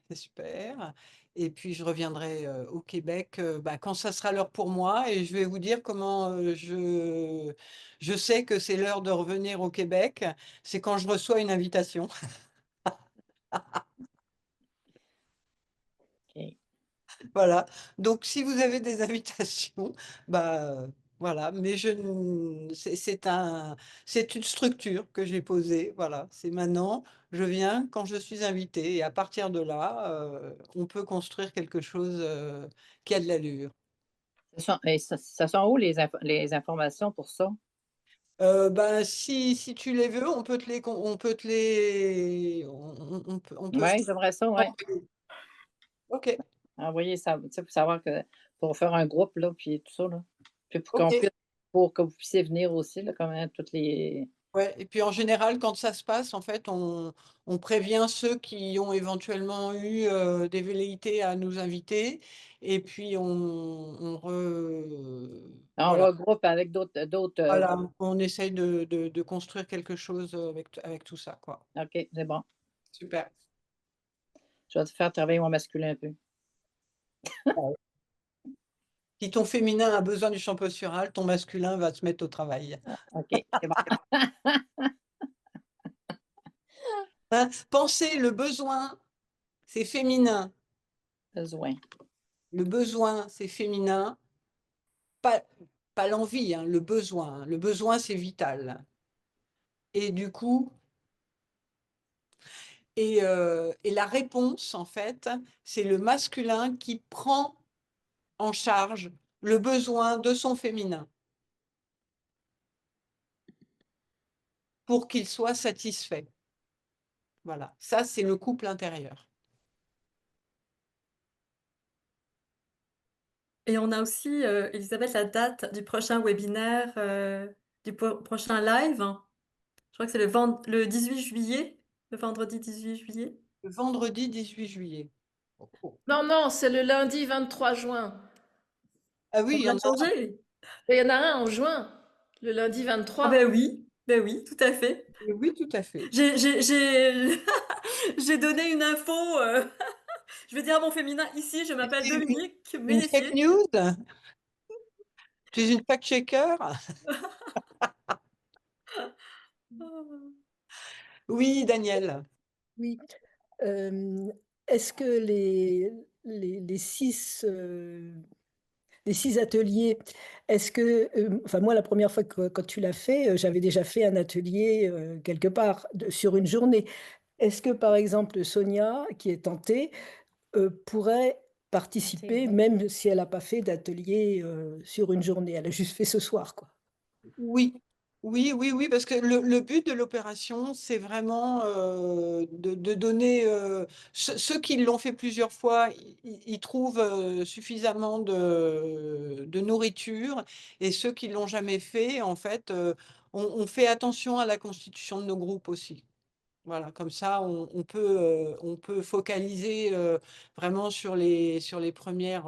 c'est super. Et puis je reviendrai au Québec bah, quand ça sera l'heure pour moi et je vais vous dire comment je sais que c'est l'heure de revenir au Québec. C'est quand je reçois une invitation. OK. Voilà. Donc, si vous avez des invitations, bah voilà. Mais c'est une structure que j'ai posée. Voilà. C'est maintenant, je viens quand je suis invitée. Et à partir de là, on peut construire quelque chose qui a de l'allure. Ça sont où les informations pour ça? Bah, si tu les veux, on peut te les, on peut te les, on peut se Oui, j'aimerais ça, oui. envoyer. OK, Envoyer ça, tu sais, pour savoir que pour faire un groupe, là, puis tout ça, là. Puis OK. pour que vous puissiez venir aussi, là, quand même, toutes les. Ouais, et puis en général, quand ça se passe, en fait, on prévient ceux qui ont éventuellement eu des velléités à nous inviter, et puis On voilà, regroupe avec d'autres. voilà, on essaye de construire quelque chose avec tout ça, quoi. OK, c'est bon. Super. Je vais te faire travailler mon masculin un peu. Ouais. Si ton féminin a besoin du champ postural, ton masculin va se mettre au travail. OK, c'est bon. Hein, pensez, le besoin, c'est féminin. Besoin. Le besoin, c'est féminin. Pas, pas l'envie, hein, le besoin. Le besoin, c'est vital. Et du coup, et la réponse, en fait, c'est le masculin qui prend en charge le besoin de son féminin pour qu'il soit satisfait. Voilà, ça, c'est le couple intérieur. Et on a aussi, Elisabeth, la date du prochain webinaire, prochain live. Je crois que c'est le 18 juillet, le vendredi 18 juillet. Le vendredi 18 juillet. Oh, oh. Non, non, c'est le lundi 23 juin. Ah oui, On il y vient en de a. changer. Et il y en a un en juin, le lundi Ah 23. ben oui, tout à fait. Oui, tout à fait. J'ai j'ai donné une info. Je vais dire à mon féminin ici, je m'appelle C'est Dominique une fake Ménessier. news? Tu es une fact-checker? Oui, Daniel. Oui. Est-ce que les 6, les 6 ateliers, est-ce que, enfin moi la première fois que quand tu l'as fait, j'avais déjà fait un atelier quelque part sur une journée. Est-ce que par exemple Sonia, qui est tentée, pourrait participer même si elle n'a pas fait d'atelier sur une journée? Elle a juste fait ce soir, quoi. Oui, oui, oui, oui, parce que le but de l'opération, c'est vraiment de donner, ceux qui l'ont fait plusieurs fois, ils trouvent suffisamment de nourriture, et ceux qui l'ont jamais fait, en fait, on fait attention à la constitution de nos groupes aussi. Voilà, comme ça, on peut focaliser vraiment sur les premières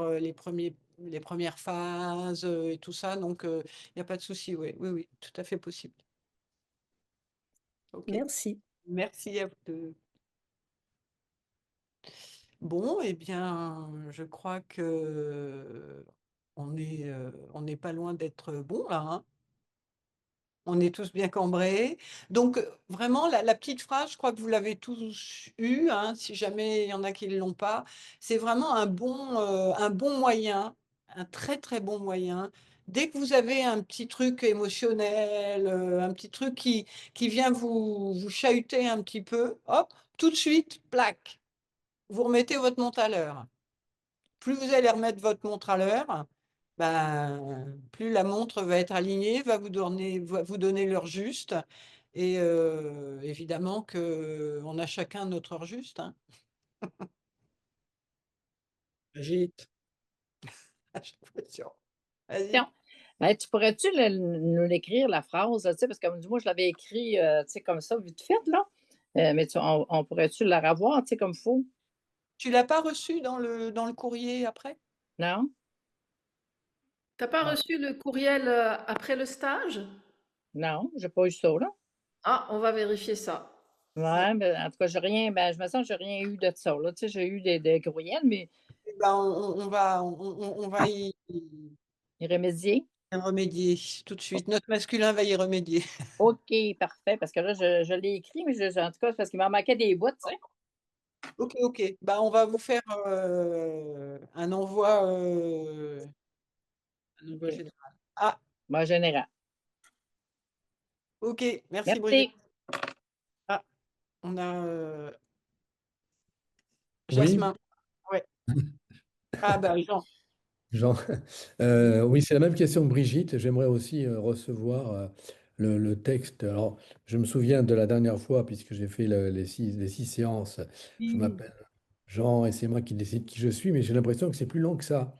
phases et tout ça. Donc, il n'y a pas de souci. Oui, oui, oui, tout à fait possible. OK. Merci. Merci à vous deux. Bon, eh bien, je crois que on n'est pas loin d'être bon là, hein. On est tous bien cambrés. Donc, vraiment, la petite phrase, je crois que vous l'avez tous eue, hein, si jamais il y en a qui ne l'ont pas. C'est vraiment un bon moyen, un très, très bon moyen. Dès que vous avez un petit truc émotionnel, un petit truc qui vient vous chahuter un petit peu, hop, tout de suite, plaque, vous remettez votre montre à l'heure. Plus vous allez remettre votre montre à l'heure, ben, plus la montre va être alignée, va vous donner l'heure juste. Et évidemment qu'on a chacun notre heure juste, hein. Agite. À chaque fois. Vas-y. Tiens, ben, tu pourrais-tu nous l'écrire, la phrase, tu sais, parce que moi, je l'avais écrit, tu sais, comme ça, vite fait, là. Mais on pourrait-tu la revoir, tu sais, comme il faut? Tu l'as pas reçu dans le courrier après? Non? T'as pas Ah, reçu le courriel après le stage? non, j'ai pas eu ça, là. Ah, on va vérifier ça. Ouais, mais en tout cas, j'ai rien, ben, je me sens que j'ai rien eu de ça, là. Tu sais, j'ai eu des courriels, mais Eh ben, on va y remédier. y remédier tout de suite. Notre masculin va y remédier. OK, parfait, parce que là, je l'ai écrit, mais en tout cas, c'est parce qu'il m'en manquait des bouts, tu sais. Ok, ok. Bah, on va vous faire un envoi OK. général. Ah, Bon, général. ok. Merci, Brigitte. Merci. Ah, on a Oui, Jasmin. Ouais. Ah, bah, Jean. Jean. Oui, c'est la même question que Brigitte. J'aimerais aussi recevoir le texte. Alors, je me souviens de la dernière fois, puisque j'ai fait les six séances. Je Oui. m'appelle Jean et c'est moi qui décide qui je suis, mais j'ai l'impression que c'est plus long que ça.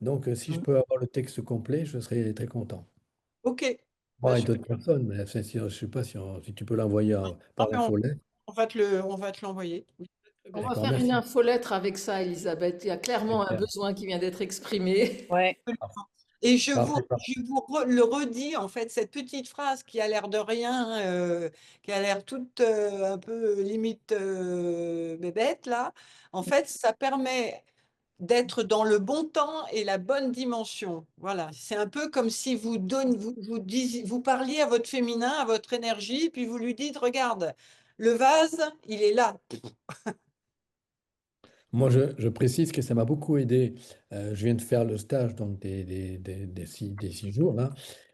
Donc, si je Mmh. peux avoir le texte complet, je serais très content. Ok. Bah, Moi et super. d'autres personnes, mais je ne sais pas si tu peux l'envoyer Non, par mais infolettre. on va te l'envoyer. Oui, très On bien. va D'accord, faire une merci. infolettre avec ça, Elisabeth. Il y a clairement un Super. besoin qui vient d'être exprimé. Ouais. Et Parfait, le redis, en fait, cette petite phrase qui a l'air de rien, qui a l'air toute un peu limite bébête, là, en fait, ça permet d'être dans le bon temps et la bonne dimension. Voilà, c'est un peu comme si vous parliez à votre féminin, à votre énergie, puis vous lui dites, regarde, le vase, il est là. Moi, je précise que ça m'a beaucoup aidé. Je viens de faire le stage donc des 6 jours là.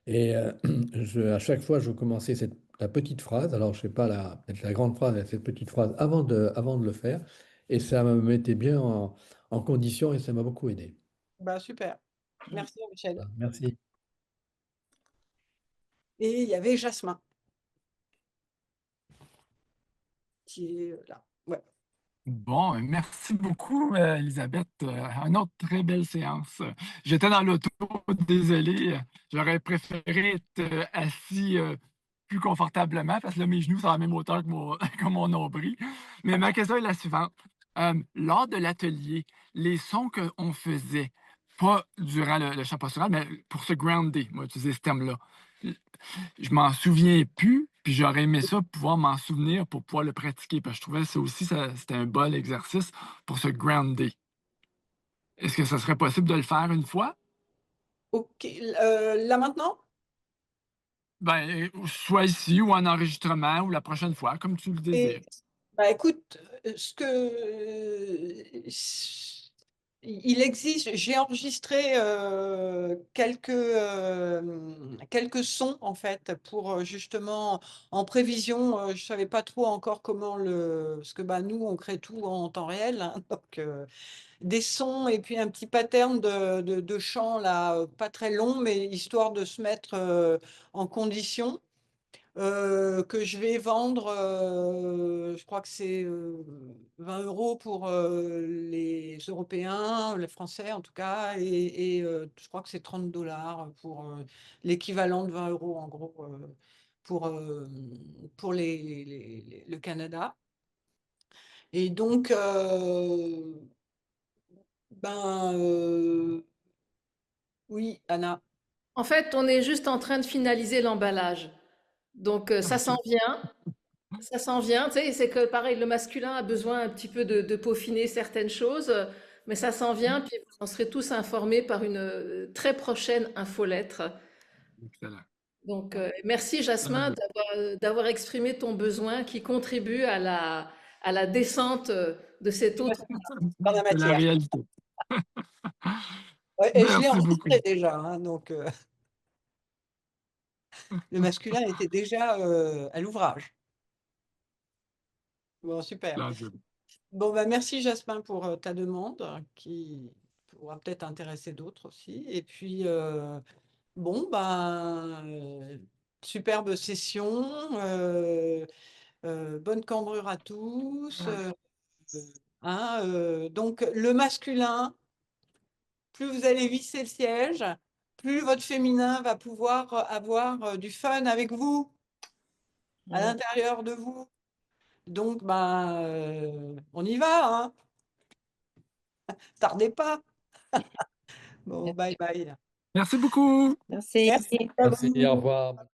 Et à chaque fois, je commençais la petite phrase. Alors, je sais pas peut-être la grande phrase, mais cette petite phrase avant de le faire. Et ça me mettait bien en condition et ça m'a beaucoup aidé. Bah, super. Merci, Michel. Voilà, merci. Et il y avait Jasmin qui est là. Ouais. Bon, merci beaucoup, Elisabeth. Une autre très belle séance. J'étais dans l'auto, désolé. J'aurais préféré être assis plus confortablement parce que là, mes genoux sont à la même hauteur que que mon nombril. Mais ma question est la suivante. Lors de l'atelier, les sons qu'on faisait, pas durant le chant postural, mais pour se grounder, moi, utiliser ce terme-là, je m'en souviens plus, puis j'aurais aimé ça, pouvoir m'en souvenir pour pouvoir le pratiquer, parce que je trouvais ça aussi, c'était un bel exercice pour se grounder. Est-ce que ça serait possible de le faire une fois? Ok, là maintenant? Ben, soit ici ou en enregistrement ou la prochaine fois, comme tu le désires. Et, bah, écoute, il existe, j'ai enregistré quelques sons en fait pour justement en prévision. Je ne savais pas trop encore parce que bah, nous on crée tout en temps réel, hein, donc des sons et puis un petit pattern de chant là, pas très long, mais histoire de se mettre en condition. Que je vais vendre, je crois que c'est 20 € pour les Européens, les Français en tout cas, et je crois que c'est 30 $ pour l'équivalent de 20 € en gros. pour le Canada. Et donc, oui, Anna. En fait, on est juste en train de finaliser l'emballage. Donc, ça s'en vient. Ça s'en vient. Tu sais, c'est que pareil, le masculin a besoin un petit peu de peaufiner certaines choses, mais ça s'en vient. Puis vous en serez tous informés par une très prochaine infolettre. Excellent. Donc, merci Jasmin d'avoir exprimé ton besoin qui contribue à la descente de cette autre. Dans la C'est la matière. réalité. Ouais, et je l'ai Merci enregistré beaucoup. déjà, hein, donc le masculin était déjà à l'ouvrage. Bon, super. Plausible. Bon, merci Jasmin pour ta demande qui pourra peut-être intéresser d'autres aussi. Et puis, bon, superbe session. Bonne cambrure à tous. Donc, le masculin, plus vous allez visser le siège, plus votre féminin va pouvoir avoir du fun avec vous, à l'intérieur de vous. Donc, on y va, hein. Tardez pas. Bon, bye bye. Merci beaucoup. Merci. Merci à Merci, vous. au revoir.